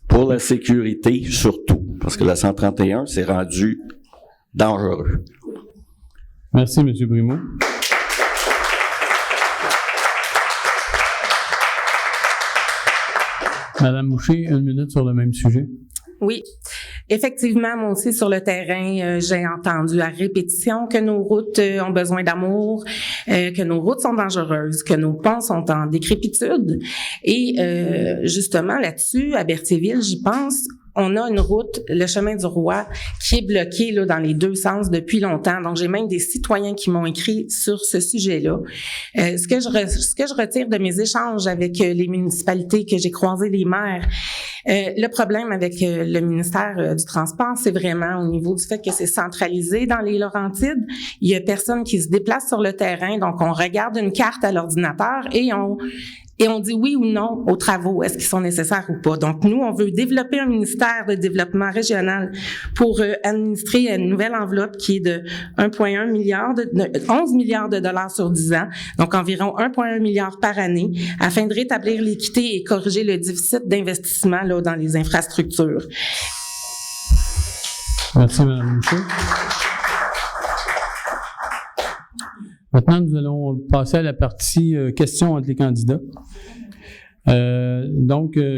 Pour la sécurité, surtout, parce que la 131 s'est rendue dangereux. Merci, M. Primo. Madame Boucher, 1 minute sur le même sujet. Oui, effectivement, moi aussi sur le terrain, j'ai entendu à répétition que nos routes ont besoin d'amour, que nos routes sont dangereuses, que nos ponts sont en décrépitude. Et justement là-dessus, à Berthierville, j'y pense. On a une route, le chemin du Roi, qui est bloquée là dans les deux sens depuis longtemps. Donc, j'ai même des citoyens qui m'ont écrit sur ce sujet-là. Ce que je retire de mes échanges avec les municipalités que j'ai croisées, les maires, le problème avec le ministère du Transport, c'est vraiment au niveau du fait que c'est centralisé dans les Laurentides. Il y a personne qui se déplace sur le terrain, donc on regarde une carte à l'ordinateur et on et on dit oui ou non aux travaux, est-ce qu'ils sont nécessaires ou pas. Donc, nous, on veut développer un ministère de développement régional pour administrer une nouvelle enveloppe qui est de 1,1 milliard, 11 milliards de dollars sur 10 ans, donc environ 1,1 milliard par année, afin de rétablir l'équité et corriger le déficit d'investissement là, dans les infrastructures. Merci, Mme Boucher. Maintenant, nous allons passer à la partie questions entre les candidats.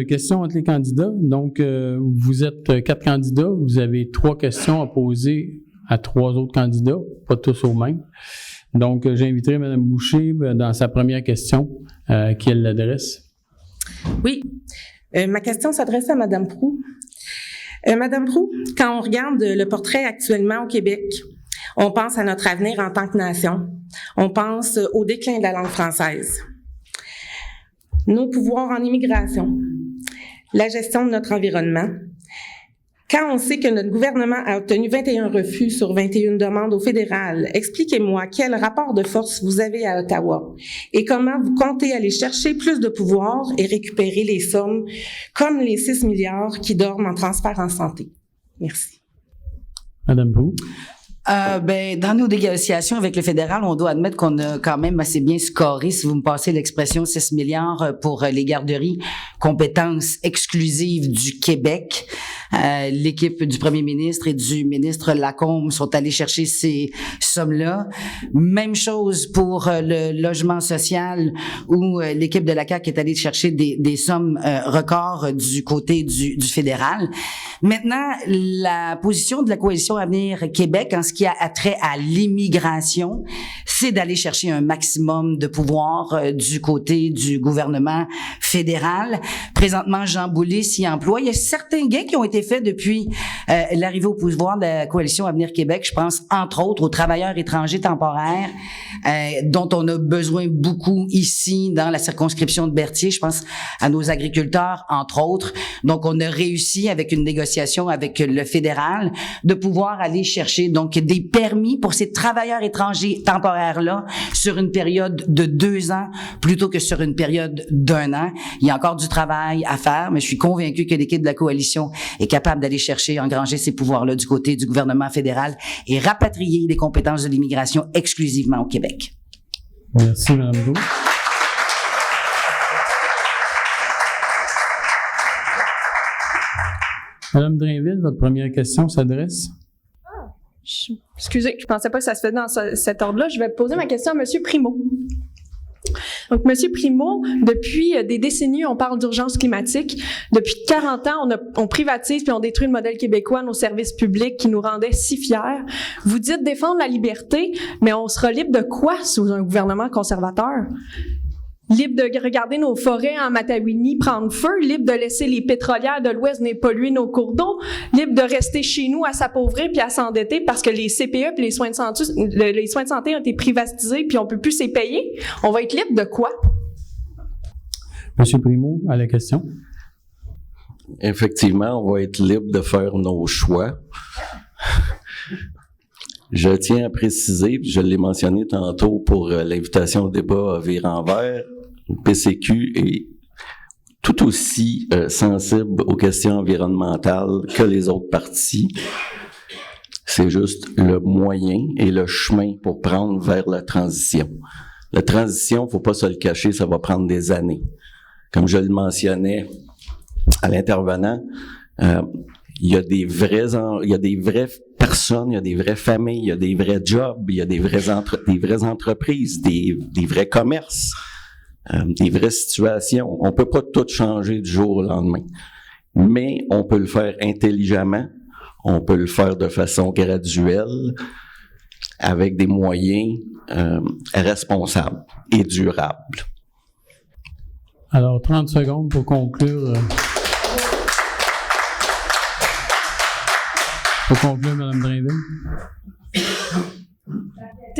Questions entre les candidats. Donc, vous êtes 4 candidats. Vous avez 3 questions à poser à 3 autres candidats, pas tous au même. Donc, j'inviterai Mme Boucher dans sa première question, qui elle l'adresse. Oui. Ma question s'adresse à Mme Proulx. Madame Proulx, quand on regarde le portrait actuellement au Québec, on pense à notre avenir en tant que nation. On pense au déclin de la langue française. Nos pouvoirs en immigration, la gestion de notre environnement. Quand on sait que notre gouvernement a obtenu 21 refus sur 21 demandes au fédéral, expliquez-moi quel rapport de force vous avez à Ottawa et comment vous comptez aller chercher plus de pouvoir et récupérer les sommes comme les 6 milliards qui dorment en transfert en santé. Merci. Madame Proulx. Dans nos négociations avec le fédéral, on doit admettre qu'on a quand même assez bien scoré, si vous me passez l'expression, 6 milliards pour les garderies, compétences exclusives du Québec. L'équipe du premier ministre et du ministre Lacombe sont allés chercher ces sommes-là. Même chose pour le logement social où l'équipe de la CAQ est allée chercher des sommes records du côté du fédéral. Maintenant, la position de la Coalition Avenir Québec en ce qui a trait à l'immigration, c'est d'aller chercher un maximum de pouvoir du côté du gouvernement fédéral. Présentement, Jean Boulet s'y emploie. Il y a certains gains qui ont été faits depuis l'arrivée au pouvoir de la Coalition Avenir Québec. Je pense, entre autres, aux travailleurs étrangers temporaires dont on a besoin beaucoup ici dans la circonscription de Berthier. Je pense à nos agriculteurs, entre autres. Donc, on a réussi avec une négociation avec le fédéral de pouvoir aller chercher donc des permis pour ces travailleurs étrangers temporaires-là sur une période de 2 ans plutôt que sur une période d'1 an. Il y a encore du travail à faire, mais je suis convaincue que l'équipe de la coalition est capable d'aller chercher, engranger ces pouvoirs-là du côté du gouvernement fédéral et rapatrier les compétences de l'immigration exclusivement au Québec. Merci, Mme Proulx. Madame Drainville, votre première question s'adresse? Excusez, je pensais pas que ça se faisait dans cet ordre-là. Je vais poser ma question à M. Primo. Donc, M. Primo, depuis des décennies, on parle d'urgence climatique. Depuis 40 ans, on privatise puis on détruit le modèle québécois, nos services publics qui nous rendaient si fiers. Vous dites défendre la liberté, mais on sera libre de quoi sous un gouvernement conservateur? Libre de regarder nos forêts en Matawini prendre feu, libre de laisser les pétrolières de l'Ouest venir polluer nos cours d'eau, libre de rester chez nous à s'appauvrir puis à s'endetter parce que les CPE puis les soins de santé ont été privatisés puis on peut plus les payer. On va être libre de quoi? Monsieur Primo, à la question. Effectivement, on va être libre de faire nos choix. Je tiens à préciser, puis je l'ai mentionné tantôt pour l'invitation au débat à Virenvert, le PCQ est tout aussi sensible aux questions environnementales que les autres partis. C'est juste le moyen et le chemin pour prendre vers la transition. La transition, faut pas se le cacher, ça va prendre des années. Comme je le mentionnais à l'intervenant, il y a des vraies personnes, il y a des vraies familles, il y a des vrais jobs, il y a des vraies entreprises, des vrais commerces, des vraies situations. On peut pas tout changer du jour au lendemain, mais on peut le faire intelligemment, on peut le faire de façon graduelle, avec des moyens responsables et durables. Alors, 30 secondes pour conclure. Pour conclure, Mme Drainville.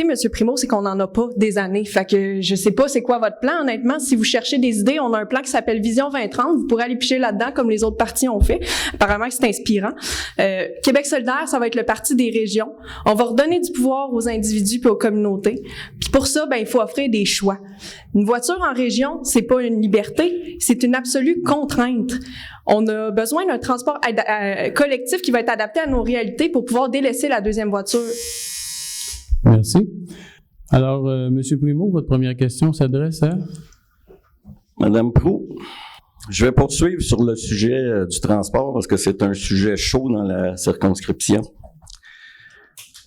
M. Primo, c'est qu'on n'en a pas des années. Fait que je sais pas c'est quoi votre plan, honnêtement. Si vous cherchez des idées, on a un plan qui s'appelle Vision 2030. Vous pourrez aller picher là-dedans comme les autres partis ont fait. Apparemment, c'est inspirant. Québec solidaire, ça va être le parti des régions. On va redonner du pouvoir aux individus et aux communautés. Puis pour ça, il faut offrir des choix. Une voiture en région, c'est pas une liberté, c'est une absolue contrainte. On a besoin d'un transport collectif qui va être adapté à nos réalités pour pouvoir délaisser la deuxième voiture. Merci. Alors, M. Primo, votre première question s'adresse à? Madame Proulx, je vais poursuivre sur le sujet du transport parce que c'est un sujet chaud dans la circonscription.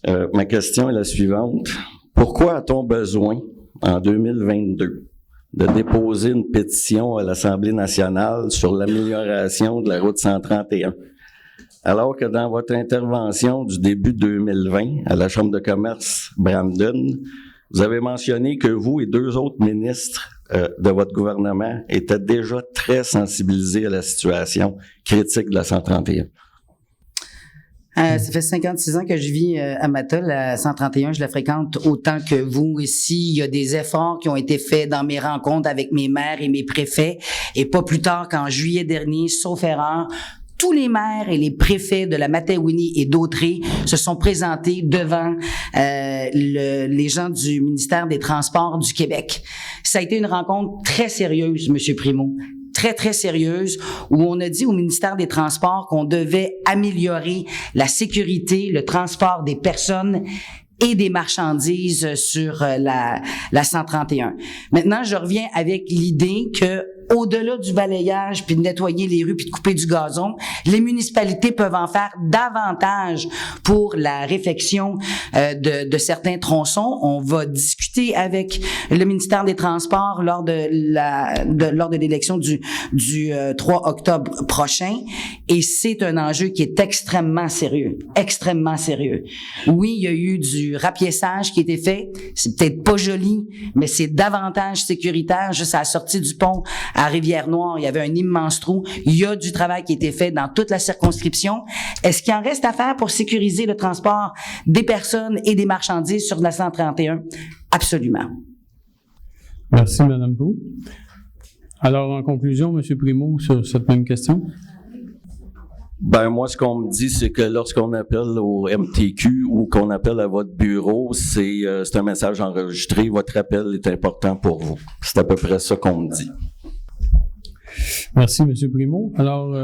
Ma question est la suivante. Pourquoi a-t-on besoin, en 2022, de déposer une pétition à l'Assemblée nationale sur l'amélioration de la route 131? Alors que dans votre intervention du début 2020 à la Chambre de commerce Brandon, vous avez mentionné que vous et 2 autres ministres de votre gouvernement étaient déjà très sensibilisés à la situation critique de la 131. Ça fait 56 ans que je vis à Matha, la 131, je la fréquente autant que vous ici. Il y a des efforts qui ont été faits dans mes rencontres avec mes maires et mes préfets. Et pas plus tard qu'en juillet dernier, sauf erreur, tous les maires et les préfets de la Mattawini et d'Autrey se sont présentés devant les gens du ministère des Transports du Québec. Ça a été une rencontre très sérieuse, M. Primo. Très, très sérieuse, où on a dit au ministère des Transports qu'on devait améliorer la sécurité, le transport des personnes et des marchandises sur la 131. Maintenant, je reviens avec l'idée que au-delà du balayage, puis de nettoyer les rues, puis de couper du gazon, les municipalités peuvent en faire davantage pour la réfection de certains tronçons. On va discuter avec le ministère des Transports lors de l'élection du 3 octobre prochain, et c'est un enjeu qui est extrêmement sérieux, extrêmement sérieux. Oui, il y a eu du rapiessage qui a été fait, c'est peut-être pas joli, mais c'est davantage sécuritaire. Juste à la sortie du pont à Rivière-Noire, il y avait un immense trou. Il y a du travail qui a été fait dans toute la circonscription. Est-ce qu'il en reste à faire pour sécuriser le transport des personnes et des marchandises sur la 131? Absolument. Merci, Mme Proulx. Alors, en conclusion, M. Primo, sur cette même question? Moi, ce qu'on me dit, c'est que lorsqu'on appelle au MTQ ou qu'on appelle à votre bureau, c'est un message enregistré. Votre appel est important pour vous. C'est à peu près ça qu'on me dit. Merci, M. Primo. Alors,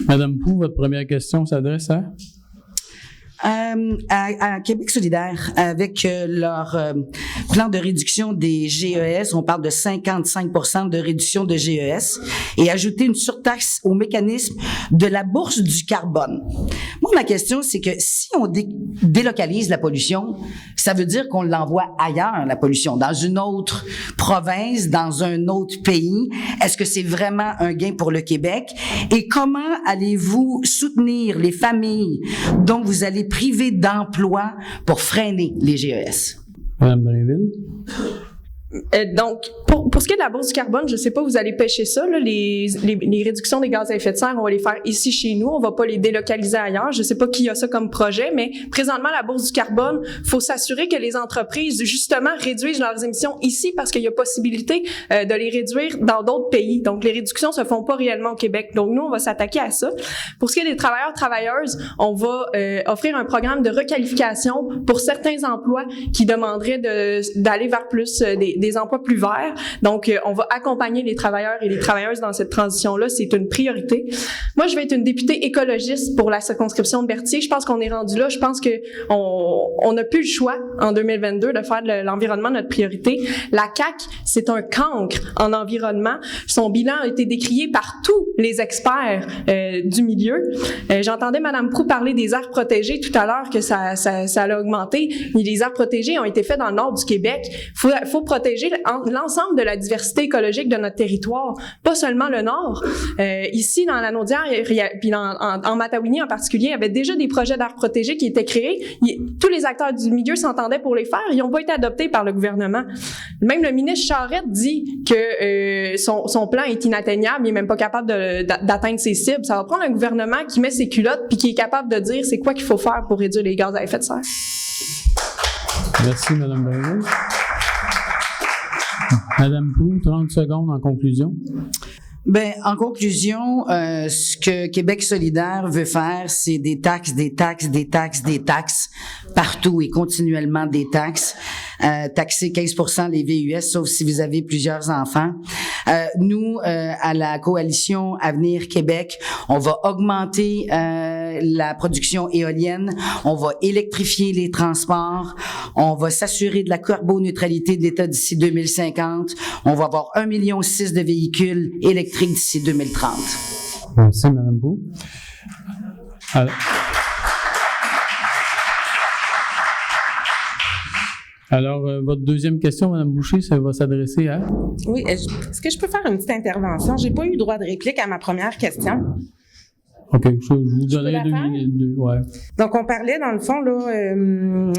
Mme Proulx, votre première question s'adresse à? À Québec solidaire, avec leur plan de réduction des GES, on parle de 55% de réduction de GES, et ajouter une surtaxe au mécanisme de la bourse du carbone. Moi, ma question, c'est que si on délocalise la pollution, ça veut dire qu'on l'envoie ailleurs, la pollution, dans une autre province, dans un autre pays. Est-ce que c'est vraiment un gain pour le Québec? Et comment allez-vous soutenir les familles dont vous allez priver d'emploi pour freiner les GES? Madame Drainville. Donc, pour ce qui est de la bourse du carbone, je sais pas, vous allez pêcher ça, là, les réductions des gaz à effet de serre, on va les faire ici chez nous, on va pas les délocaliser ailleurs. Je sais pas qui a ça comme projet, mais présentement, la bourse du carbone, faut s'assurer que les entreprises, justement, réduisent leurs émissions ici parce qu'il y a possibilité de les réduire dans d'autres pays. Donc, les réductions se font pas réellement au Québec. Donc, nous, on va s'attaquer à ça. Pour ce qui est des travailleurs, travailleuses, on va offrir un programme de requalification pour certains emplois qui demanderaient d'aller vers plus des emplois plus verts. Donc, on va accompagner les travailleurs et les travailleuses dans cette transition-là. C'est une priorité. Moi, je vais être une députée écologiste pour la circonscription de Berthier. Je pense qu'on est rendu là. Je pense que on n'a plus le choix en 2022 de faire de l'environnement notre priorité. La CAQ, c'est un cancre en environnement. Son bilan a été décrié par tous les experts du milieu. J'entendais Mme Proulx parler des aires protégées tout à l'heure, que ça a augmenté. Les aires protégées ont été faites dans le nord du Québec. Faut protéger l'ensemble de la diversité écologique de notre territoire, pas seulement le nord. Ici, dans la Naudière, puis en Mattawini en particulier, il y avait déjà des projets d'aires protégées qui étaient créés. Tous les acteurs du milieu s'entendaient pour les faire. Ils n'ont pas été adoptés par le gouvernement. Même le ministre Charette dit que son plan est inatteignable. Il n'est même pas capable d'atteindre ses cibles. Ça va prendre un gouvernement qui met ses culottes puis qui est capable de dire c'est quoi qu'il faut faire pour réduire les gaz à effet de serre. Merci, Mme Drainville. Madame Proulx, 30 secondes en conclusion. En conclusion, ce que Québec solidaire veut faire, c'est des taxes partout et continuellement des taxes. taxer 15% les VUS, sauf si vous avez plusieurs enfants. Nous, à la Coalition Avenir Québec, on va augmenter la production éolienne, on va électrifier les transports, on va s'assurer de la carboneutralité de l'État d'ici 2050, on va avoir 1,6 million de véhicules électriques d'ici 2030. Merci, Mme Bou. Alors, votre deuxième question, Mme Boucher, ça va s'adresser à... Oui, est-ce que je peux faire une petite intervention? J'ai pas eu droit de réplique à ma première question. OK, je vous donnerai 2 minutes. Ouais. Donc, on parlait, dans le fond, là,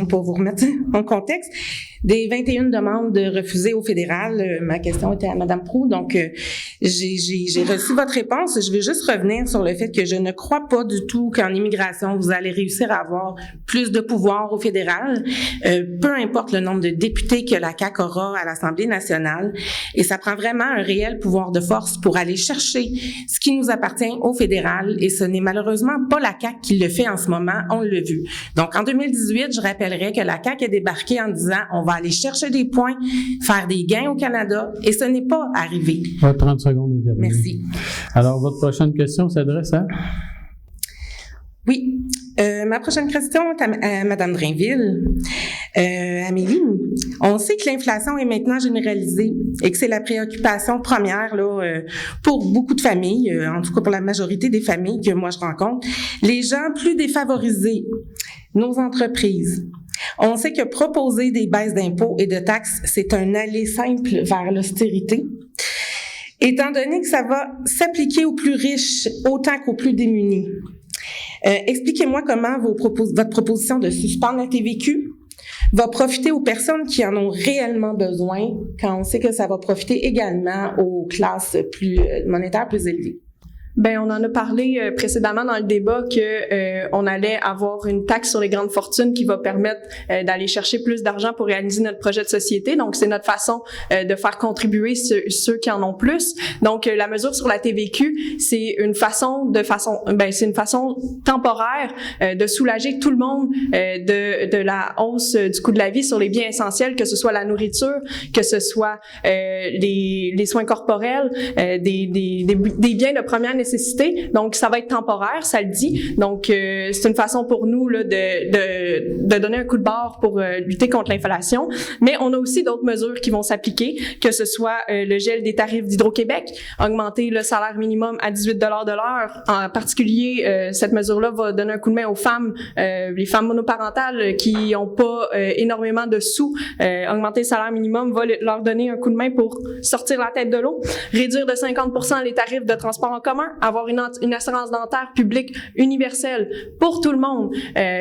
pour vous remettre en contexte, des 21 demandes de refusées au fédéral. Ma question était à Mme Proulx. Donc, j'ai reçu votre réponse. Je vais juste revenir sur le fait que je ne crois pas du tout qu'en immigration, vous allez réussir à avoir plus de pouvoir au fédéral, peu importe le nombre de députés que la CAQ aura à l'Assemblée nationale. Et ça prend vraiment un réel pouvoir de force pour aller chercher ce qui nous appartient au fédéral. Et ce n'est malheureusement pas la CAQ qui le fait en ce moment, on l'a vu. Donc, en 2018, je rappellerai que la CAQ est débarquée en disant on va aller chercher des points, faire des gains au Canada, et ce n'est pas arrivé. 30 secondes. Merci. Alors, votre prochaine question s'adresse à? Oui. Ma prochaine question est à Mme Drainville. Amélie, on sait que l'inflation est maintenant généralisée et que c'est la préoccupation première là, pour beaucoup de familles, en tout cas pour la majorité des familles que moi je rencontre. Les gens plus défavorisés, nos entreprises. On sait que proposer des baisses d'impôts et de taxes, c'est un aller simple vers l'austérité. Étant donné que ça va s'appliquer aux plus riches autant qu'aux plus démunis. Expliquez-moi comment votre proposition de suspendre la TVQ va profiter aux personnes qui en ont réellement besoin, quand on sait que ça va profiter également aux classes monétaires plus élevées. Ben, on en a parlé précédemment dans le débat que on allait avoir une taxe sur les grandes fortunes qui va permettre d'aller chercher plus d'argent pour réaliser notre projet de société. Donc, c'est notre façon de faire contribuer ceux qui en ont plus. Donc, la mesure sur la TVQ, c'est une façon temporaire de soulager tout le monde de la hausse du coût de la vie sur les biens essentiels, que ce soit la nourriture, que ce soit les soins corporels, des biens de première nécessité. Donc, ça va être temporaire, ça le dit. Donc, c'est une façon pour nous là, de donner un coup de barre pour lutter contre l'inflation. Mais on a aussi d'autres mesures qui vont s'appliquer, que ce soit le gel des tarifs d'Hydro-Québec, augmenter le salaire minimum à 18 $ de l'heure. En particulier, cette mesure-là va donner un coup de main aux femmes, les femmes monoparentales qui n'ont pas énormément de sous. Augmenter le salaire minimum va leur donner un coup de main pour sortir la tête de l'eau. Réduire de 50% les tarifs de transport en commun, avoir une assurance dentaire publique universelle pour tout le monde,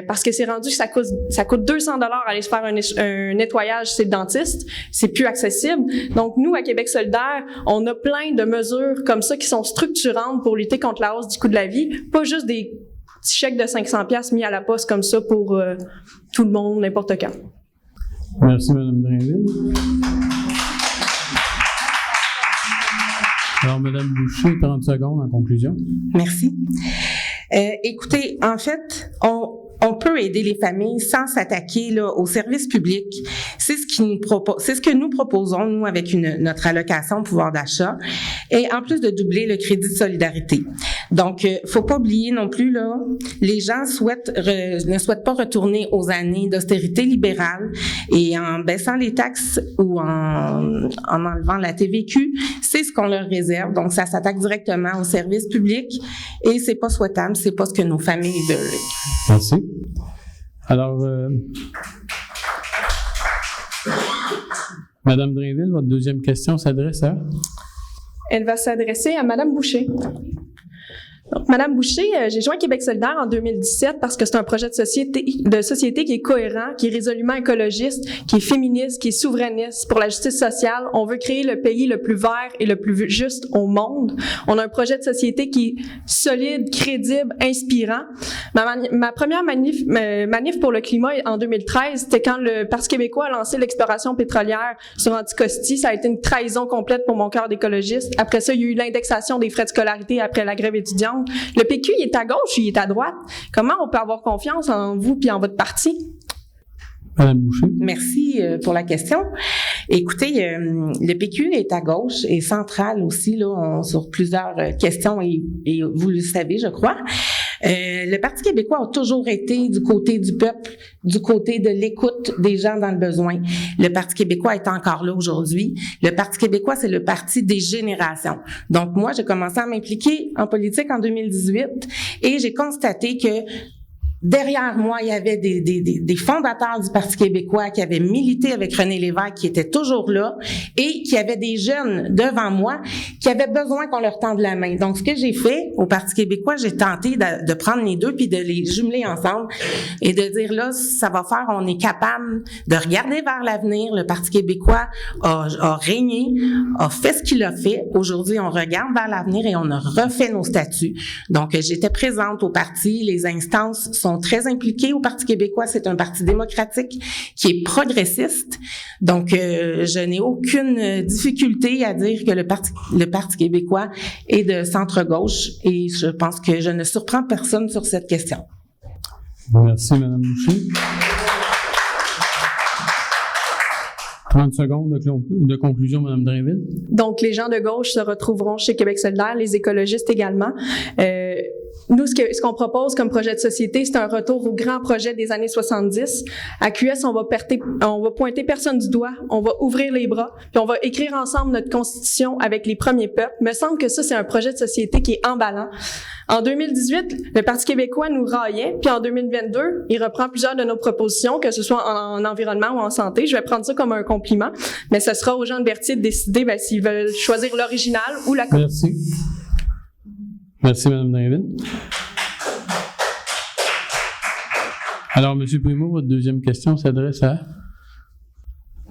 parce que c'est rendu que ça coûte 200 $ aller se faire un nettoyage chez le dentiste, c'est plus accessible. Donc nous à Québec solidaire, on a plein de mesures comme ça qui sont structurantes pour lutter contre la hausse du coût de la vie, pas juste des petits chèques de 500$ mis à la poste comme ça pour tout le monde n'importe quand. Merci Mme Drainville. Alors, Mme Boucher, 30 secondes en conclusion. Merci. Écoutez, en fait, on peut aider les familles sans s'attaquer là aux services publics. C'est ce que nous proposons nous avec notre allocation pouvoir d'achat, et en plus de doubler le crédit de solidarité. Donc, faut pas oublier non plus là, les gens ne souhaitent pas retourner aux années d'austérité libérale, et en baissant les taxes ou en enlevant la TVQ, c'est ce qu'on leur réserve. Donc, ça s'attaque directement aux services publics et c'est pas souhaitable, c'est pas ce que nos familles veulent. Merci. Alors, Madame Drainville, votre deuxième question s'adresse à? Elle va s'adresser à Madame Boucher. Donc, Madame Boucher, j'ai joint Québec solidaire en 2017 parce que c'est un projet de société qui est cohérent, qui est résolument écologiste, qui est féministe, qui est souverainiste pour la justice sociale. On veut créer le pays le plus vert et le plus juste au monde. On a un projet de société qui est solide, crédible, inspirant. Ma première manif pour le climat en 2013, c'était quand le Parti québécois a lancé l'exploration pétrolière sur Anticosti. Ça a été une trahison complète pour mon cœur d'écologiste. Après ça, il y a eu l'indexation des frais de scolarité après la grève étudiante. Le PQ, il est à gauche, il est à droite. Comment on peut avoir confiance en vous puis en votre parti? Madame Boucher. Merci pour la question. Écoutez, le PQ est à gauche et central aussi là, sur plusieurs questions et vous le savez, je crois. Le Parti québécois a toujours été du côté du peuple, du côté de l'écoute des gens dans le besoin. Le Parti québécois est encore là aujourd'hui. Le Parti québécois, c'est le parti des générations. Donc moi, j'ai commencé à m'impliquer en politique en 2018 et j'ai constaté que derrière moi, il y avait des fondateurs du Parti québécois qui avaient milité avec René Lévesque, qui étaient toujours là, et qui avaient des jeunes devant moi qui avaient besoin qu'on leur tende la main. Donc, ce que j'ai fait au Parti québécois, j'ai tenté de prendre les deux puis de les jumeler ensemble et de dire là, ça va faire, on est capable de regarder vers l'avenir. Le Parti québécois a régné, a fait ce qu'il a fait. Aujourd'hui, on regarde vers l'avenir et on a refait nos statuts. Donc, j'étais présente au parti. Les instances sont très impliqués au Parti québécois. C'est un parti démocratique qui est progressiste. Donc, je n'ai aucune difficulté à dire que le Parti québécois est de centre-gauche et je pense que je ne surprends personne sur cette question. Merci, Mme Boucher. 30 secondes de conclusion, Mme Drainville. Donc, les gens de gauche se retrouveront chez Québec solidaire, les écologistes également. Nous, ce qu'on propose comme projet de société, c'est un retour au grand projet des années 70. À QS, on va pointer personne du doigt, on va ouvrir les bras, puis on va écrire ensemble notre constitution avec les premiers peuples. Il me semble que ça, c'est un projet de société qui est emballant. En 2018, le Parti québécois nous raillait, puis en 2022, il reprend plusieurs de nos propositions, que ce soit en environnement ou en santé. Je vais prendre ça comme un compliment, mais ce sera aux gens de Berthier de décider s'ils veulent choisir l'original ou la copie. Merci. Merci, Mme Drainville. Alors, M. Primo, votre deuxième question s'adresse à?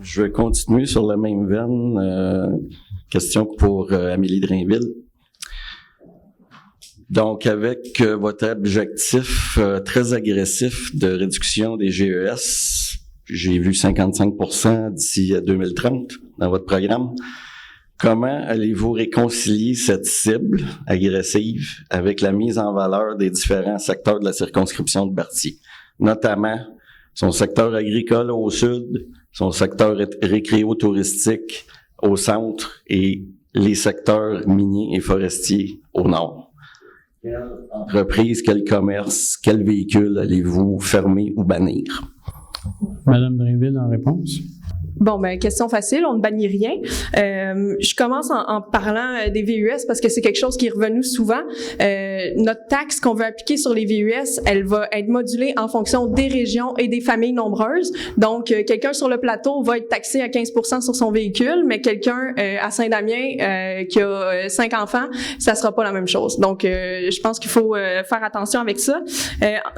Je vais continuer sur la même veine. Question pour Amélie Drainville. Donc, avec votre objectif très agressif de réduction des GES, j'ai vu 55% d'ici à 2030 dans votre programme. Comment allez-vous réconcilier cette cible agressive avec la mise en valeur des différents secteurs de la circonscription de Berthier, notamment son secteur agricole au sud, son secteur récréo-touristique au centre et les secteurs miniers et forestiers au nord? Quelle entreprise, quel commerce, quel véhicule allez-vous fermer ou bannir? Madame Drainville, en réponse. Bon, question facile, on ne bannit rien. Je commence en parlant des VUS parce que c'est quelque chose qui est revenu souvent. Notre taxe qu'on veut appliquer sur les VUS, elle va être modulée en fonction des régions et des familles nombreuses. Donc, quelqu'un sur le plateau va être taxé à 15% sur son véhicule, mais quelqu'un à Saint-Damien qui a 5 enfants, ça sera pas la même chose. Donc, je pense qu'il faut faire attention avec ça.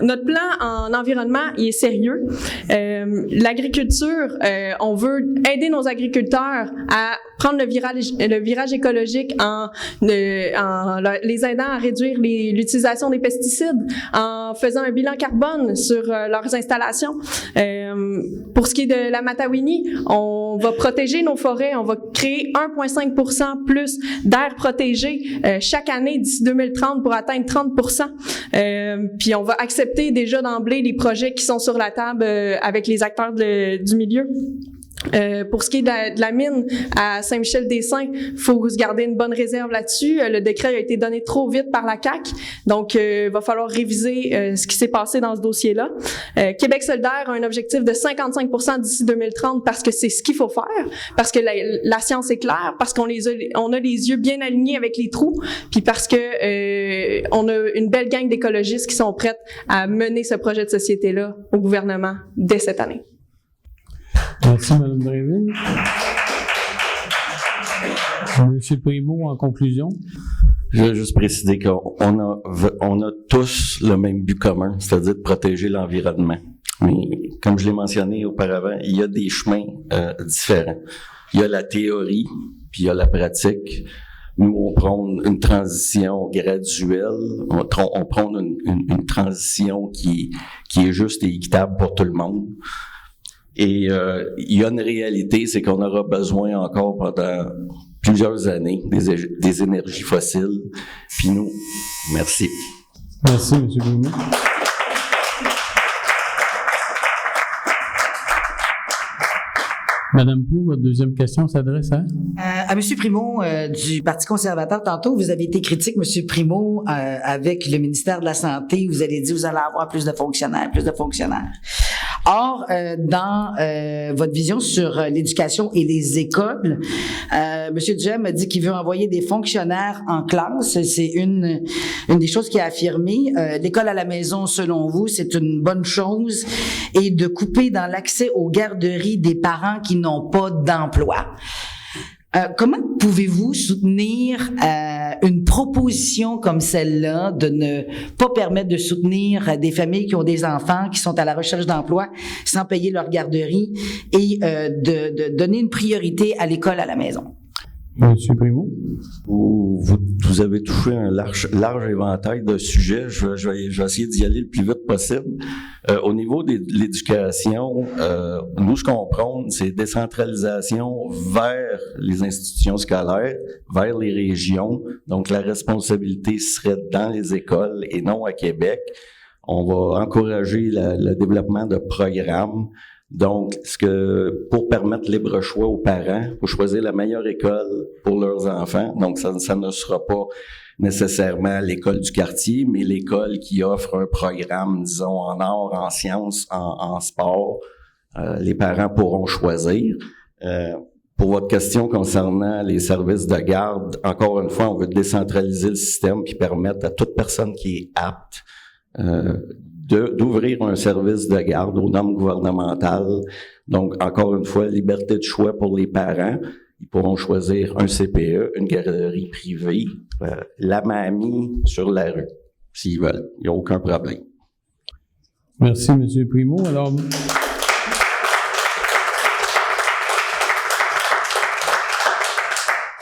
Notre plan en environnement, il est sérieux. L'agriculture, on veut aider nos agriculteurs à prendre le virage écologique en les aidant à réduire l'utilisation des pesticides, en faisant un bilan carbone sur leurs installations. Pour ce qui est de la Matawini, on va protéger nos forêts, on va créer 1,5% plus d'air protégé chaque année d'ici 2030 pour atteindre 30%. Puis on va accepter déjà d'emblée les projets qui sont sur la table avec les acteurs du milieu. Pour ce qui est de la mine à Saint-Michel-des-Saints, il faut se garder une bonne réserve là-dessus. Le décret a été donné trop vite par la CAQ, donc il va falloir réviser ce qui s'est passé dans ce dossier-là. Québec solidaire a un objectif de 55% d'ici 2030 parce que c'est ce qu'il faut faire, parce que la science est claire, parce qu'on a les yeux bien alignés avec les trous, puis parce que on a une belle gang d'écologistes qui sont prêtes à mener ce projet de société-là au gouvernement dès cette année. Merci, Mme Drainville. Monsieur Primo, en conclusion. Je veux juste préciser qu'on a tous le même but commun, c'est-à-dire de protéger l'environnement. Mais comme je l'ai mentionné auparavant, il y a des chemins différents. Il y a la théorie, puis il y a la pratique. Nous, on prend une transition graduelle, on prend une transition qui est juste et équitable pour tout le monde. Et il y a une réalité, c'est qu'on aura besoin encore pendant plusieurs années des énergies fossiles. Puis nous, merci. Merci, M. Primo. Madame Pou, votre deuxième question s'adresse à? À M. Primo du Parti conservateur, tantôt, vous avez été critique, M. Primo, avec le ministère de la Santé. Vous avez dit vous allez avoir plus de fonctionnaires. Or, dans votre vision sur l'éducation et les écoles, M. Duhem a dit qu'il veut envoyer des fonctionnaires en classe. C'est une des choses qu'il a affirmé. L'école à la maison, selon vous, c'est une bonne chose. Et de couper dans l'accès aux garderies des parents qui n'ont pas d'emploi. Comment pouvez-vous soutenir une proposition comme celle-là de ne pas permettre de soutenir des familles qui ont des enfants qui sont à la recherche d'emploi sans payer leur garderie et de donner une priorité à l'école à la maison? Monsieur Primo. Vous avez touché un large éventail de sujets. Je vais essayer d'y aller le plus vite possible. Au niveau de l'éducation, nous, ce qu'on prône, c'est décentralisation vers les institutions scolaires, vers les régions. Donc, la responsabilité serait dans les écoles et non à Québec. On va encourager le développement de programmes. Donc, pour permettre libre choix aux parents, pour choisir la meilleure école pour leurs enfants. Donc, ça ne sera pas nécessairement l'école du quartier, mais l'école qui offre un programme, disons, en arts, en sciences, en sport. Les parents pourront choisir. Pour votre question concernant les services de garde, encore une fois, on veut décentraliser le système puis permettre à toute personne qui est apte d'ouvrir un service de garde aux normes gouvernementales. Donc, encore une fois, liberté de choix pour les parents. Ils pourront choisir un CPE, une garderie privée, la mamie sur la rue, s'ils veulent. Il n'y a aucun problème. Merci, M. Primo. Alors,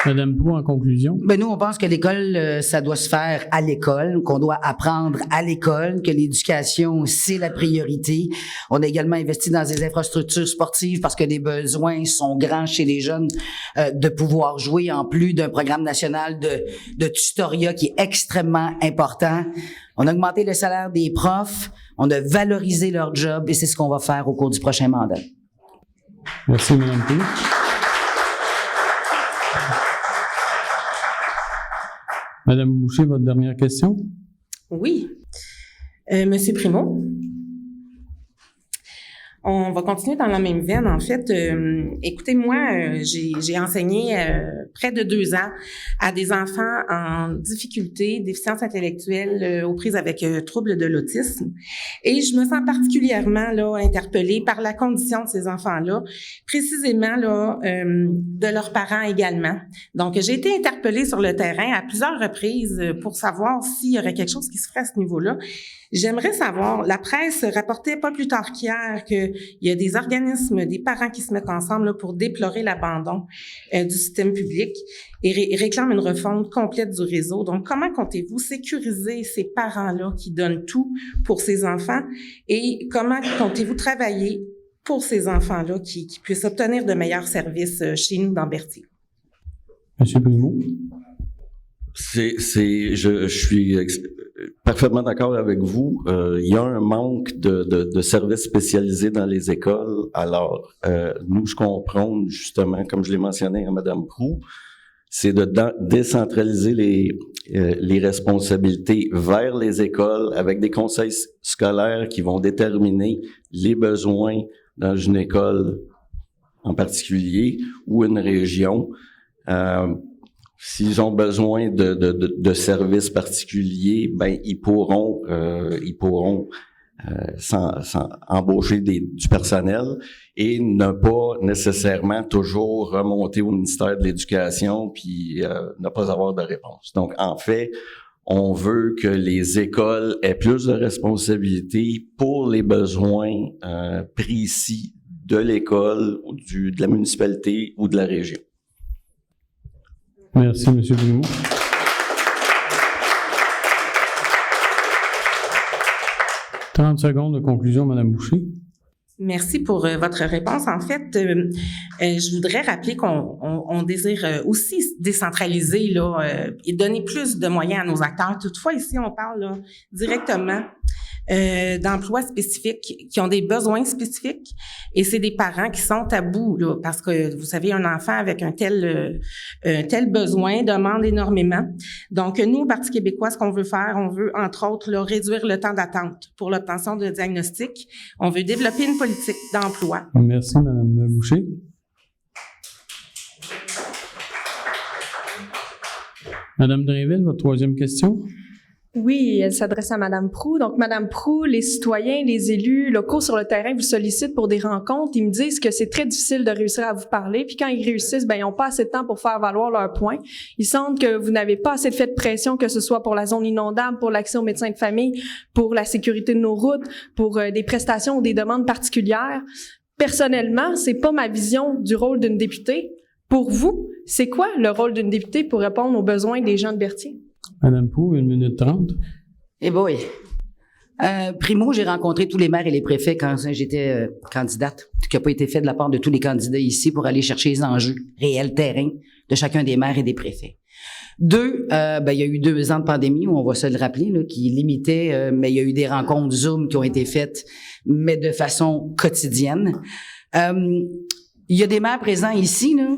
Madame Pou, en conclusion? Nous, on pense que l'école, ça doit se faire à l'école, qu'on doit apprendre à l'école, que l'éducation, c'est la priorité. On a également investi dans des infrastructures sportives parce que les besoins sont grands chez les jeunes de pouvoir jouer en plus d'un programme national de tutorat qui est extrêmement important. On a augmenté le salaire des profs, on a valorisé leur job et c'est ce qu'on va faire au cours du prochain mandat. Merci, Mme Pou. Madame Boucher, votre dernière question? Oui. Monsieur Primo, on va continuer dans la même veine. En fait, écoutez, moi, j'ai enseigné près de 2 ans à des enfants en difficulté, déficience intellectuelle, aux prises avec troubles de l'autisme. Et je me sens particulièrement là interpellée par la condition de ces enfants-là, précisément là de leurs parents également. Donc, j'ai été interpellée sur le terrain à plusieurs reprises pour savoir s'il y aurait quelque chose qui se ferait à ce niveau-là. J'aimerais savoir, la presse rapportait pas plus tard qu'hier qu'il y a des organismes, des parents qui se mettent ensemble là, pour déplorer l'abandon du système public et réclament une refonte complète du réseau. Donc, comment comptez-vous sécuriser ces parents-là qui donnent tout pour ces enfants et comment comptez-vous travailler pour ces enfants-là qui puissent obtenir de meilleurs services chez nous dans Berthier? Monsieur Primo. Je suis parfaitement d'accord avec vous. Il y a un manque de services spécialisés dans les écoles. Alors, nous, ce qu'on prône, justement, comme je l'ai mentionné à Mme Proulx, c'est de décentraliser les responsabilités vers les écoles avec des conseils scolaires qui vont déterminer les besoins dans une école en particulier ou une région. S'ils ont besoin de services particuliers, ils pourront embaucher du personnel et ne pas nécessairement toujours remonter au ministère de l'Éducation puis ne pas avoir de réponse. Donc, en fait, on veut que les écoles aient plus de responsabilités pour les besoins précis de l'école ou de la municipalité ou de la région. Merci, M. Primo. « 30 secondes de conclusion, Mme Boucher. Merci pour votre réponse. En fait, je voudrais rappeler qu'on désire aussi décentraliser là, et donner plus de moyens à nos acteurs. Toutefois, ici, on parle là, directement d'emplois spécifiques, qui ont des besoins spécifiques, et c'est des parents qui sont à bout, là, parce que vous savez, un enfant avec un tel besoin demande énormément. Donc, nous, au Parti québécois, ce qu'on veut faire, on veut, entre autres, là, réduire le temps d'attente pour l'obtention de diagnostic. On veut développer une politique d'emploi. Merci, Mme Boucher. Madame Drainville, votre troisième question? Oui, elle s'adresse à Madame Proulx. Donc, Madame Proulx, les citoyens, les élus locaux sur le terrain vous sollicitent pour des rencontres. Ils me disent que c'est très difficile de réussir à vous parler. Puis quand ils réussissent, ils n'ont pas assez de temps pour faire valoir leurs points. Ils sentent que vous n'avez pas assez de fait de pression, que ce soit pour la zone inondable, pour l'accès aux médecins de famille, pour la sécurité de nos routes, pour des prestations ou des demandes particulières. Personnellement, c'est pas ma vision du rôle d'une députée. Pour vous, c'est quoi le rôle d'une députée pour répondre aux besoins des gens de Berthier? Madame Proulx, 1 minute 30. Eh boy. Primo, j'ai rencontré tous les maires et les préfets quand j'étais candidate, ce qui n'a pas été fait de la part de tous les candidats ici pour aller chercher les enjeux réels, terrain de chacun des maires et des préfets. 2, il y a eu 2 ans de pandémie, on va se le rappeler, là, qui limitait, mais il y a eu des rencontres Zoom qui ont été faites, mais de façon quotidienne. Il y a des maires présents ici, là,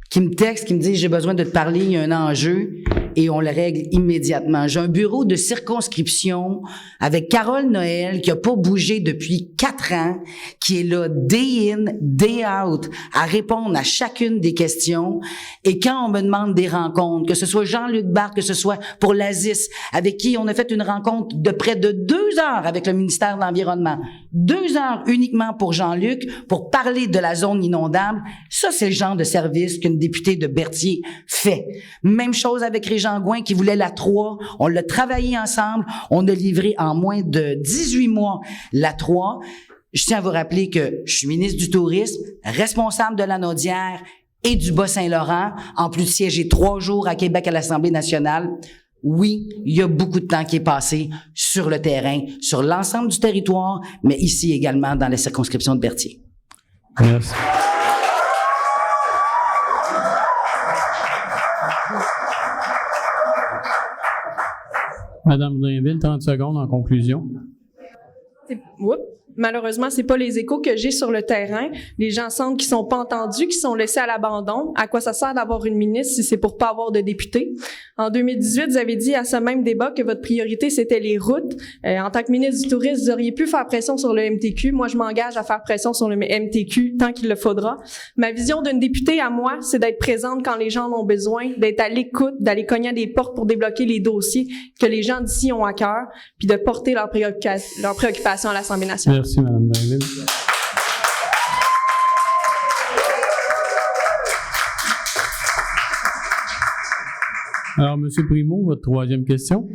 qui me textent, qui me disent « J'ai besoin de te parler, il y a un enjeu », et on le règle immédiatement. J'ai un bureau de circonscription avec Carole Noël qui a pas bougé depuis 4 ans, qui est là day in, day out, à répondre à chacune des questions. Et quand on me demande des rencontres, que ce soit Jean-Luc Barthe, que ce soit pour l'ASIS, avec qui on a fait une rencontre de près de 2 heures avec le ministère de l'Environnement, 2 heures uniquement pour Jean-Luc, pour parler de la zone inondable, ça c'est le genre de service qu'une députée de Berthier fait. Même chose avec Régent Gouin qui voulait la 3. On l'a travaillé ensemble. On a livré en moins de 18 mois la 3. Je tiens à vous rappeler que je suis ministre du Tourisme, responsable de la Naudière et du Bas-Saint-Laurent, en plus de siéger 3 jours à Québec à l'Assemblée nationale. Oui, il y a beaucoup de temps qui est passé sur le terrain, sur l'ensemble du territoire, mais ici également dans la circonscription de Berthier. Merci. Madame Drainville, 30 secondes en conclusion. Malheureusement, c'est pas les échos que j'ai sur le terrain. Les gens sentent qu'ils sont pas entendus, qu'ils sont laissés à l'abandon. À quoi ça sert d'avoir une ministre si c'est pour pas avoir de députés? En 2018, vous avez dit à ce même débat que votre priorité, c'était les routes. En tant que ministre du Tourisme, vous auriez pu faire pression sur le MTQ. Moi, je m'engage à faire pression sur le MTQ tant qu'il le faudra. Ma vision d'une députée, à moi, c'est d'être présente quand les gens en ont besoin, d'être à l'écoute, d'aller cogner à des portes pour débloquer les dossiers que les gens d'ici ont à cœur, puis de porter leurs préoccupations à l'Assemblée nationale. Merci, Mme Drainville. Alors, M. Primo, votre troisième question.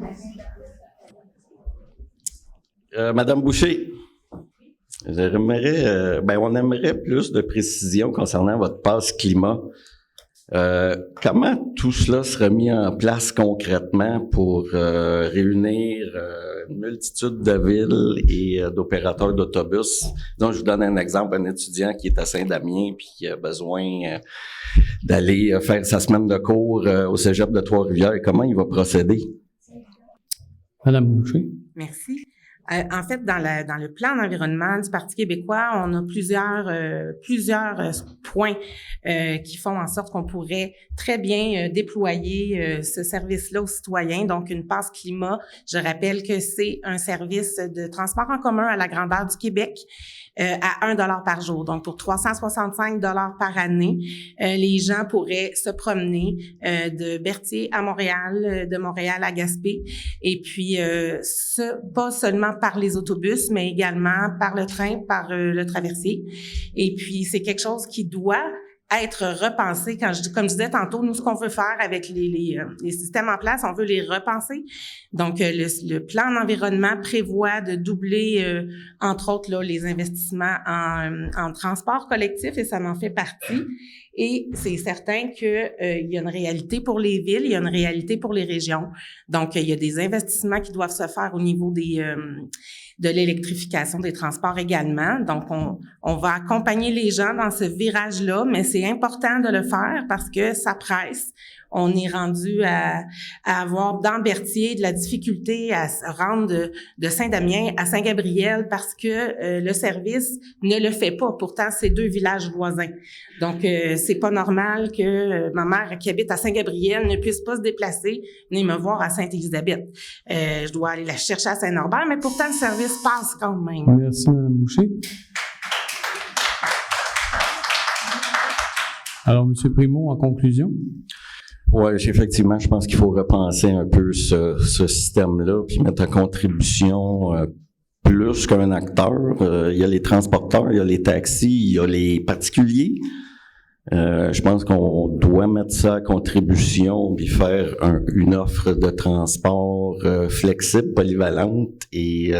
Madame Boucher, on aimerait plus de précision concernant votre passe climat. Comment tout cela sera mis en place concrètement pour réunir une multitude de villes et d'opérateurs d'autobus? Donc, je vous donne un exemple, un étudiant qui est à Saint-Damien puis qui a besoin d'aller faire sa semaine de cours au cégep de Trois-Rivières. Comment il va procéder? Madame Boucher. Merci. En fait, dans le plan d'environnement du Parti québécois, on a plusieurs points qui font en sorte qu'on pourrait très bien déployer ce service-là aux citoyens. Donc, une passe climat, je rappelle que c'est un service de transport en commun à la grandeur du Québec à 1 $ par jour. Donc, pour 365 $ par année, les gens pourraient se promener de Berthier à Montréal, de Montréal à Gaspé, et puis pas seulement par les autobus, mais également par le train, par le traversier. Et puis, c'est quelque chose qui doit être repensé. Comme je disais tantôt, nous, ce qu'on veut faire avec les systèmes en place, on veut les repenser. Donc, le plan d'environnement prévoit de doubler, entre autres, là, les investissements en transport collectif, et ça m'en fait partie. Et c'est certain que il y a une réalité pour les villes, il y a une réalité pour les régions. Donc, il y a des investissements qui doivent se faire au niveau de l'électrification des transports également. Donc, on va accompagner les gens dans ce virage-là, mais c'est important de le faire parce que ça presse. On est rendu à avoir dans Berthier de la difficulté à se rendre de Saint-Damien à Saint-Gabriel parce que le service ne le fait pas. Pourtant, c'est 2 villages voisins. Donc, c'est pas normal que ma mère qui habite à Saint-Gabriel ne puisse pas se déplacer ni me voir à Sainte-Élisabeth. Je dois aller la chercher à Saint-Norbert, mais pourtant, le service passe quand même. Merci, Mme Boucher. Alors, M. Primo, en conclusion? Oui, effectivement, je pense qu'il faut repenser un peu ce système-là, puis mettre en contribution plus qu'un acteur. Il y a les transporteurs, il y a les taxis, il y a les particuliers. Je pense qu'on doit mettre ça à contribution puis faire une offre de transport flexible, polyvalente et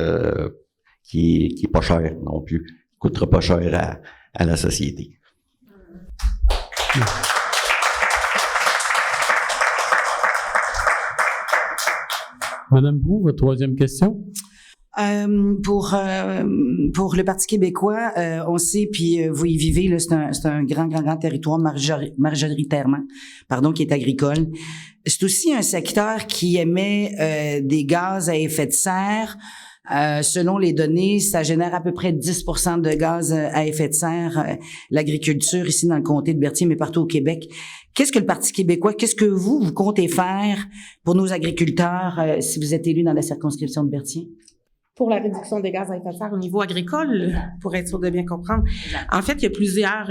qui est pas chère non plus, qui coûtera pas cher à la société. Madame Proulx, votre 3e question? Pour le Parti québécois, on sait, puis vous y vivez, là, c'est un grand territoire majoritairement, qui est agricole. C'est aussi un secteur qui émet des gaz à effet de serre. Selon les données, ça génère à peu près 10% de gaz à effet de serre, l'agriculture ici dans le comté de Berthier, mais partout au Québec. Qu'est-ce que le Parti québécois, qu'est-ce que vous comptez faire pour nos agriculteurs si vous êtes élu dans la circonscription de Berthier? Pour la réduction des gaz à effet de serre au niveau agricole, pour être sûr de bien comprendre. En fait, il y a plusieurs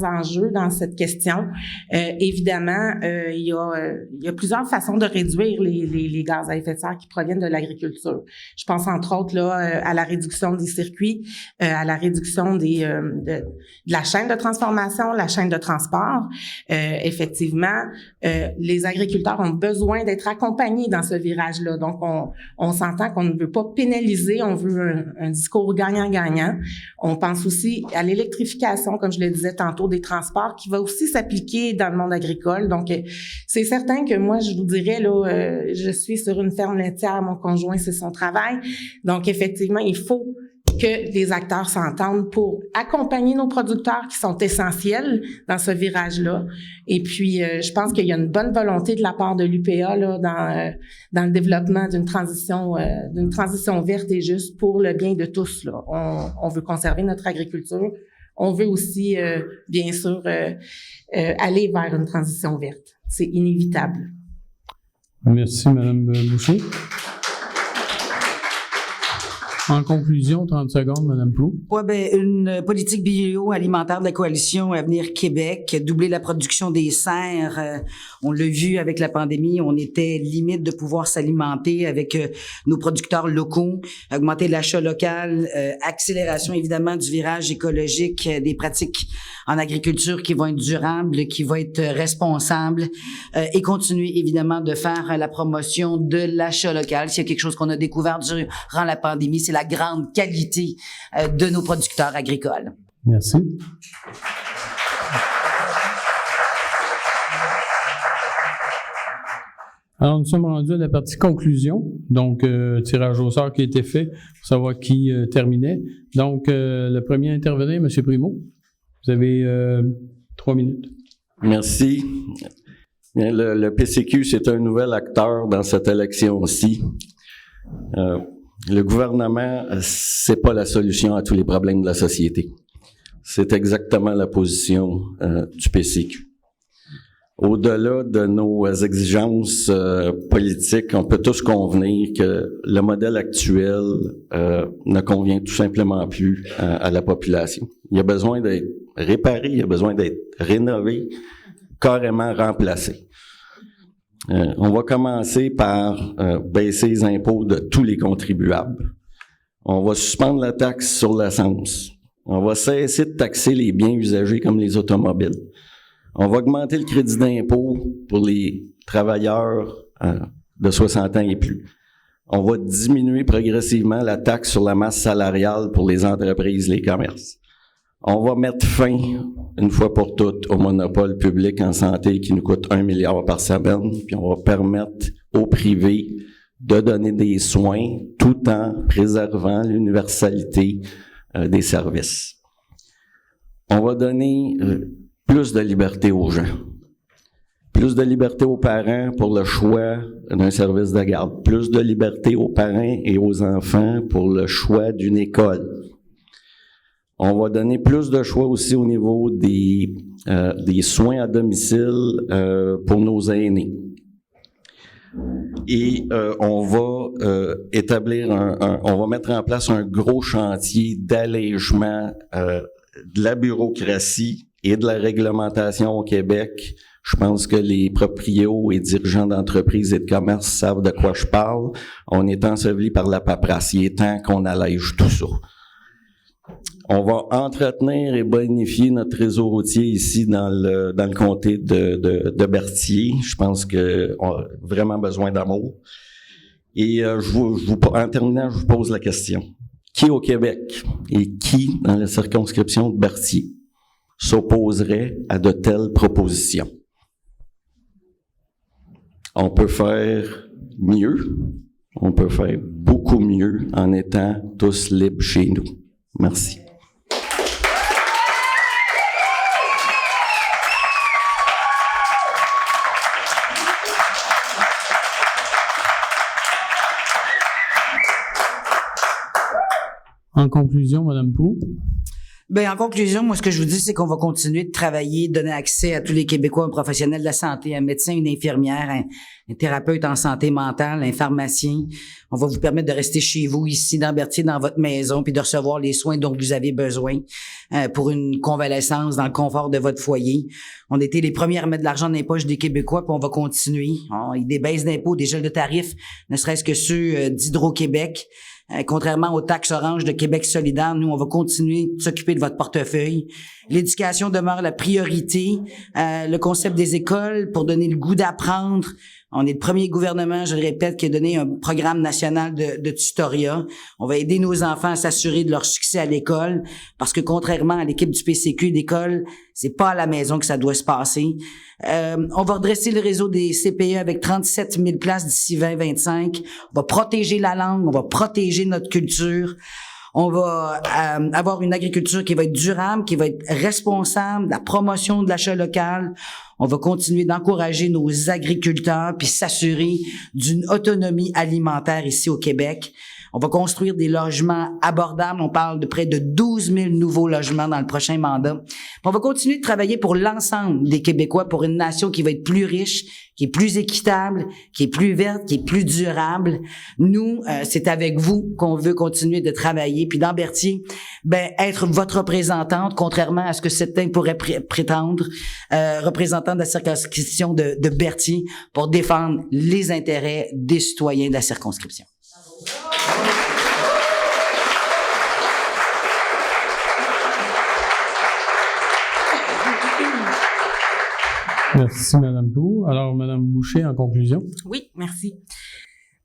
enjeux dans cette question. Évidemment, il y a plusieurs façons de réduire les gaz à effet de serre qui proviennent de l'agriculture. Je pense entre autres là à la réduction des circuits, à la réduction de la chaîne de transformation, la chaîne de transport. Effectivement, les agriculteurs ont besoin d'être accompagnés dans ce virage-là. Donc, on s'entend qu'on ne veut pas pénaliser, on veut un discours gagnant-gagnant. On pense aussi à l'électrification, comme je le disais tantôt, des transports, qui va aussi s'appliquer dans le monde agricole. Donc, c'est certain que moi, je vous dirais, là, je suis sur une ferme laitière, mon conjoint, c'est son travail. Donc, effectivement, il faut que les acteurs s'entendent pour accompagner nos producteurs qui sont essentiels dans ce virage-là. Et puis, je pense qu'il y a une bonne volonté de la part de l'UPA là, dans le développement d'une transition verte et juste pour le bien de tous. Là. On veut conserver notre agriculture. On veut aussi, bien sûr, aller vers une transition verte. C'est inévitable. Merci, Mme Boucher. En conclusion, 30 secondes, Mme Proulx. Oui, une politique bioalimentaire de la coalition Avenir Québec, doubler la production des serres. On l'a vu avec la pandémie, on était limite de pouvoir s'alimenter avec nos producteurs locaux, augmenter l'achat local, accélération évidemment du virage écologique, des pratiques en agriculture qui vont être durables, qui vont être responsables, et continuer évidemment de faire la promotion de l'achat local. S'il y a quelque chose qu'on a découvert durant la pandémie, c'est la grande qualité de nos producteurs agricoles. Merci. Alors, nous sommes rendus à la partie conclusion. Donc, tirage au sort qui a été fait pour savoir qui terminait. Donc, le premier à intervenir, M. Primo. Vous avez 3 minutes. Merci. Le PCQ, c'est un nouvel acteur dans cette élection-ci. Le gouvernement, c'est pas la solution à tous les problèmes de la société. C'est exactement la position du PCQ. Au-delà de nos exigences politiques, on peut tous convenir que le modèle actuel ne convient tout simplement plus à la population. Il y a besoin d'être réparé, il y a besoin d'être rénové, carrément remplacé. On va commencer par baisser les impôts de tous les contribuables. On va suspendre la taxe sur l'essence. On va cesser de taxer les biens usagés comme les automobiles. On va augmenter le crédit d'impôt pour les travailleurs de 60 ans et plus. On va diminuer progressivement la taxe sur la masse salariale pour les entreprises, les commerces. On va mettre fin, une fois pour toutes, au monopole public en santé qui nous coûte 1 milliard par semaine, puis on va permettre au privé de donner des soins tout en préservant l'universalité des services. On va donner plus de liberté aux gens. Plus de liberté aux parents pour le choix d'un service de garde. Plus de liberté aux parents et aux enfants pour le choix d'une école. On va donner plus de choix aussi au niveau des soins à domicile pour nos aînés. Et on va établir on va mettre en place un gros chantier d'allègement de la bureaucratie et de la réglementation au Québec. Je pense que les proprios et dirigeants d'entreprises et de commerce savent de quoi je parle. On est enseveli par la paperasse. Il est temps qu'on allège tout ça. On va entretenir et bonifier notre réseau routier ici dans le comté de Berthier. Je pense qu'on a vraiment besoin d'amour. Et en terminant, je vous pose la question. Qui au Québec et qui dans la circonscription de Berthier s'opposerait à de telles propositions? On peut faire mieux, on peut faire beaucoup mieux en étant tous libres chez nous. Merci. En conclusion, Mme Proulx. Ben, en conclusion, moi, ce que je vous dis, c'est qu'on va continuer de travailler, de donner accès à tous les Québécois, un professionnel de la santé, un médecin, une infirmière, un thérapeute en santé mentale, un pharmacien. On va vous permettre de rester chez vous, ici, dans Berthier, dans votre maison, puis de recevoir les soins dont vous avez besoin pour une convalescence dans le confort de votre foyer. On était les premiers à mettre de l'argent dans les poches des Québécois, puis on va continuer. Il y a des baisses d'impôts, des gels de tarifs, ne serait-ce que ceux d'Hydro-Québec. Contrairement aux taxes oranges de Québec solidaire, nous, on va continuer de s'occuper de votre portefeuille. L'éducation demeure la priorité. Le concept des écoles pour donner le goût d'apprendre. On est le premier gouvernement, je le répète, qui a donné un programme national de tutorat. On va aider nos enfants à s'assurer de leur succès à l'école, parce que contrairement à l'équipe du PCQ, l'école, c'est pas à la maison que ça doit se passer. On va redresser le réseau des CPE avec 37 000 places d'ici 2025. On va protéger la langue, on va protéger notre culture. On va avoir une agriculture qui va être durable, qui va être responsable, la promotion de l'achat local. On va continuer d'encourager nos agriculteurs puis s'assurer d'une autonomie alimentaire ici au Québec. On va construire des logements abordables. On parle de près de 12 000 nouveaux logements dans le prochain mandat. On va continuer de travailler pour l'ensemble des Québécois, pour une nation qui va être plus riche, qui est plus équitable, qui est plus verte, qui est plus durable. Nous, c'est avec vous qu'on veut continuer de travailler. Puis dans Berthier, être votre représentante, contrairement à ce que certains pourraient prétendre, représentante de la circonscription de Berthier, pour défendre les intérêts des citoyens de la circonscription. Merci, Mme Proulx. Alors, Mme Boucher, en conclusion. Oui, merci.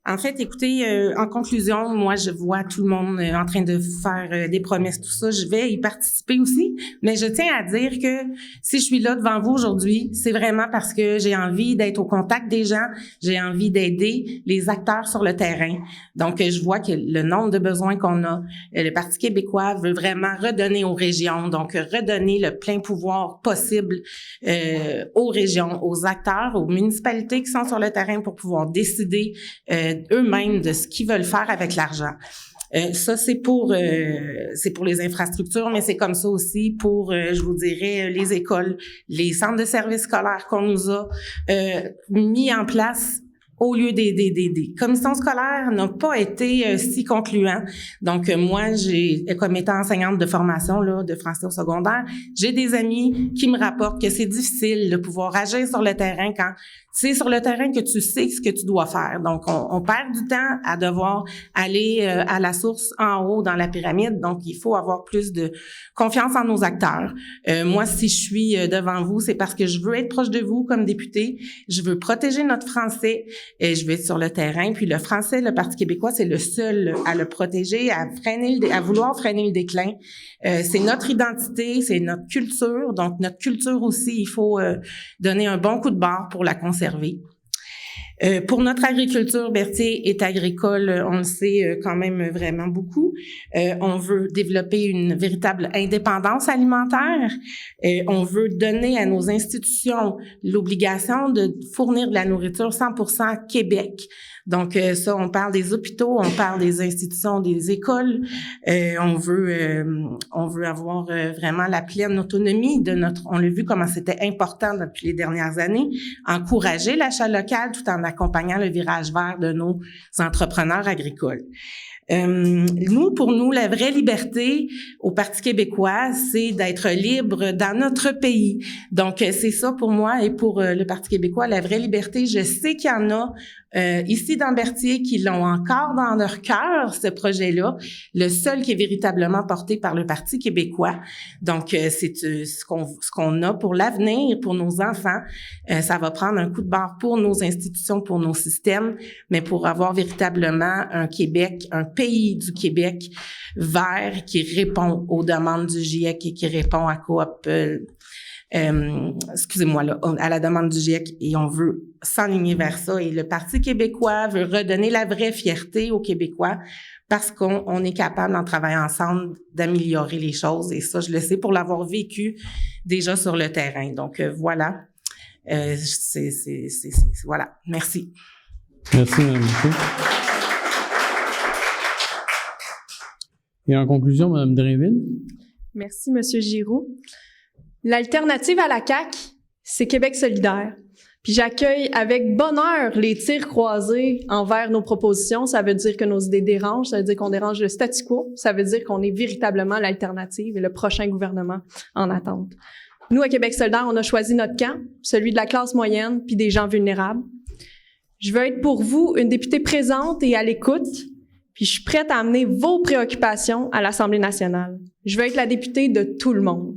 En fait, écoutez, en conclusion, moi, je vois tout le monde en train de faire des promesses, tout ça. Je vais y participer aussi, mais je tiens à dire que si je suis là devant vous aujourd'hui, c'est vraiment parce que j'ai envie d'être au contact des gens, j'ai envie d'aider les acteurs sur le terrain. Donc, je vois que le nombre de besoins qu'on a, le Parti québécois veut vraiment redonner aux régions, donc redonner le plein pouvoir possible aux régions, aux acteurs, aux municipalités qui sont sur le terrain pour pouvoir décider eux-mêmes de ce qu'ils veulent faire avec l'argent. Ça, c'est pour les infrastructures, mais c'est comme ça aussi pour, je vous dirais, les écoles, les centres de services scolaires qu'on nous a mis en place au lieu des commissions scolaires n'ont pas été si concluants. Donc, moi, comme étant enseignante de formation là, de français au secondaire, j'ai des amis qui me rapportent que c'est difficile de pouvoir agir sur le terrain quand c'est sur le terrain que tu sais ce que tu dois faire. Donc, on perd du temps à devoir aller à la source en haut dans la pyramide. Donc, il faut avoir plus de confiance en nos acteurs. Moi, si je suis devant vous, c'est parce que je veux être proche de vous comme député. Je veux protéger notre français. Et je vais être sur le terrain. Puis le français, le Parti québécois, c'est le seul à le protéger, à vouloir freiner le déclin. C'est notre identité, c'est notre culture. Donc, notre culture aussi, il faut donner un bon coup de barre pour la conserver. Pour notre agriculture, Berthier est agricole, on le sait quand même vraiment beaucoup. On veut développer une véritable indépendance alimentaire. On veut donner à nos institutions l'obligation de fournir de la nourriture 100% Québec. Donc ça, on parle des hôpitaux, on parle des institutions, des écoles. On veut avoir vraiment la pleine autonomie de notre. On l'a vu comment c'était important depuis les dernières années, encourager l'achat local tout en accompagnant le virage vert de nos entrepreneurs agricoles. Pour nous, la vraie liberté au Parti québécois, c'est d'être libre dans notre pays. Donc, c'est ça pour moi et pour le Parti québécois, la vraie liberté. Je sais qu'il y en a ici dans Berthier qui l'ont encore dans leur cœur, ce projet-là, le seul qui est véritablement porté par le Parti québécois. Donc, c'est ce qu'on a pour l'avenir, pour nos enfants. Ça va prendre un coup de barre pour nos institutions, pour nos systèmes, mais pour avoir véritablement un Québec, un pays du Québec vert qui répond aux demandes du GIEC et qui répond à Coop, à la demande du GIEC, et on veut s'enligner vers ça. Et le Parti québécois veut redonner la vraie fierté aux Québécois parce qu'on est capable, en travaillant ensemble, d'améliorer les choses. Et ça, je le sais pour l'avoir vécu déjà sur le terrain. Donc, voilà. Voilà. Merci. Merci, Mme Boucher. Et en conclusion, Mme Drainville? Merci, M. Giroux. L'alternative à la CAQ, c'est Québec solidaire. Puis j'accueille avec bonheur les tirs croisés envers nos propositions. Ça veut dire que nos idées dérangent, ça veut dire qu'on dérange le statu quo, ça veut dire qu'on est véritablement l'alternative et le prochain gouvernement en attente. Nous, à Québec solidaire, on a choisi notre camp, celui de la classe moyenne puis des gens vulnérables. Je veux être pour vous une députée présente et à l'écoute, puis je suis prête à amener vos préoccupations à l'Assemblée nationale. Je veux être la députée de tout le monde.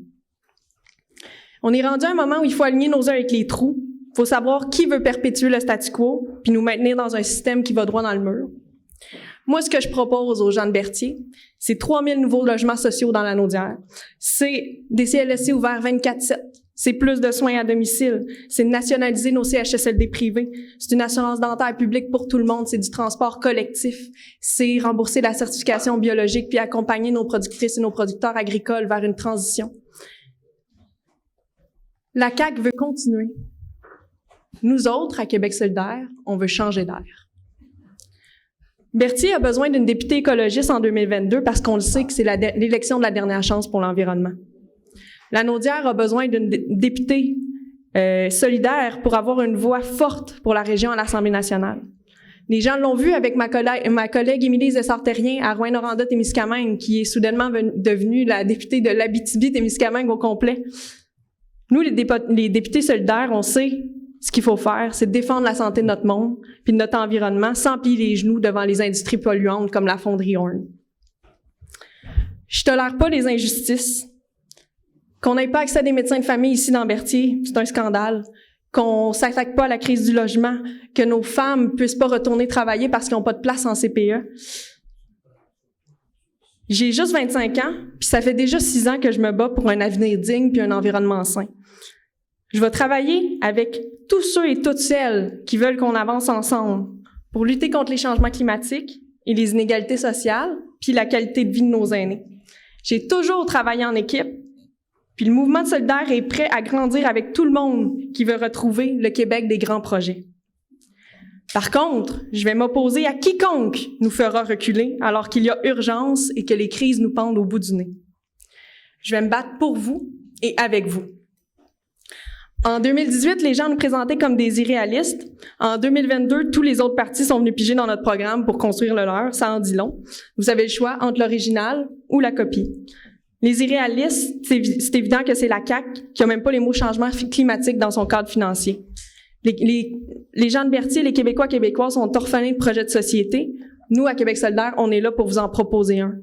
On est rendu à un moment où il faut aligner nos heures avec les trous. Il faut savoir qui veut perpétuer le statu quo puis nous maintenir dans un système qui va droit dans le mur. Moi, ce que je propose aux gens de Berthier, c'est 3000 nouveaux logements sociaux dans la Naudière. C'est des CLSC ouverts 24/7. C'est plus de soins à domicile. C'est de nationaliser nos CHSLD privés. C'est une assurance dentaire publique pour tout le monde. C'est du transport collectif. C'est rembourser la certification biologique puis accompagner nos productrices et nos producteurs agricoles vers une transition. La CAQ veut continuer. Nous autres, à Québec solidaire, on veut changer d'air. Berthier a besoin d'une députée écologiste en 2022 parce qu'on le sait que c'est l'élection de la dernière chance pour l'environnement. La Naudière a besoin d'une députée solidaire pour avoir une voix forte pour la région à l'Assemblée nationale. Les gens l'ont vu avec ma collègue Émilie Zessart-Terrien à Rouyn-Noranda-Témiscamingue, qui est soudainement devenue la députée de l'Abitibi-Témiscamingue au complet. Nous, les députés solidaires, on sait ce qu'il faut faire, c'est défendre la santé de notre monde puis de notre environnement sans plier les genoux devant les industries polluantes comme la fonderie Horn. Je tolère pas les injustices. Qu'on n'ait pas accès à des médecins de famille ici dans Berthier, c'est un scandale. Qu'on s'attaque pas à la crise du logement, que nos femmes puissent pas retourner travailler parce qu'ils n'ont pas de place en CPE. J'ai juste 25 ans, puis ça fait déjà 6 ans que je me bats pour un avenir digne puis un environnement sain. Je vais travailler avec tous ceux et toutes celles qui veulent qu'on avance ensemble pour lutter contre les changements climatiques et les inégalités sociales, puis la qualité de vie de nos aînés. J'ai toujours travaillé en équipe, puis le mouvement solidaire est prêt à grandir avec tout le monde qui veut retrouver le Québec des grands projets. Par contre, je vais m'opposer à quiconque nous fera reculer alors qu'il y a urgence et que les crises nous pendent au bout du nez. Je vais me battre pour vous et avec vous. En 2018, les gens nous présentaient comme des irréalistes. En 2022, tous les autres partis sont venus piger dans notre programme pour construire le leur. Ça en dit long. Vous avez le choix entre l'original ou la copie. Les irréalistes, c'est évident que c'est la CAQ qui a même pas les mots changement climatique dans son cadre financier. Les gens de Berthier, les Québécois, Québécoises sont orphelins de projets de société. Nous, à Québec solidaire, on est là pour vous en proposer un.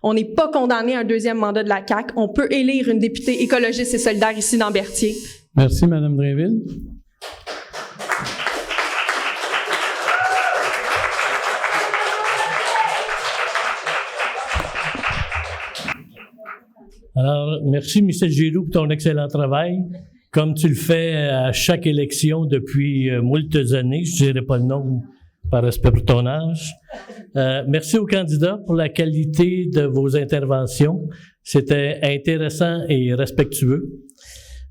On n'est pas condamné à un deuxième mandat de la CAQ. On peut élire une députée écologiste et solidaire ici dans Berthier. Merci, Mme Drainville. Alors, merci, M. Giroux, pour ton excellent travail. comme tu le fais à chaque élection depuis moultes années. Je dirais pas le nom par respect pour ton âge. Merci aux candidats pour la qualité de vos interventions. C'était intéressant et respectueux.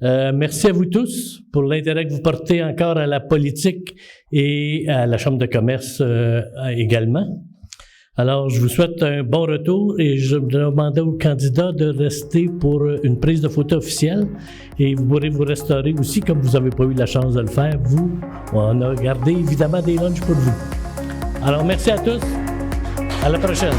Merci à vous tous pour l'intérêt que vous portez encore à la politique et à la Chambre de commerce également. Alors, je vous souhaite un bon retour et je demandais aux candidats de rester pour une prise de photo officielle et vous pourrez vous restaurer aussi comme vous n'avez pas eu la chance de le faire. Vous, on a gardé évidemment des lunchs pour vous. Alors, merci à tous. À la prochaine.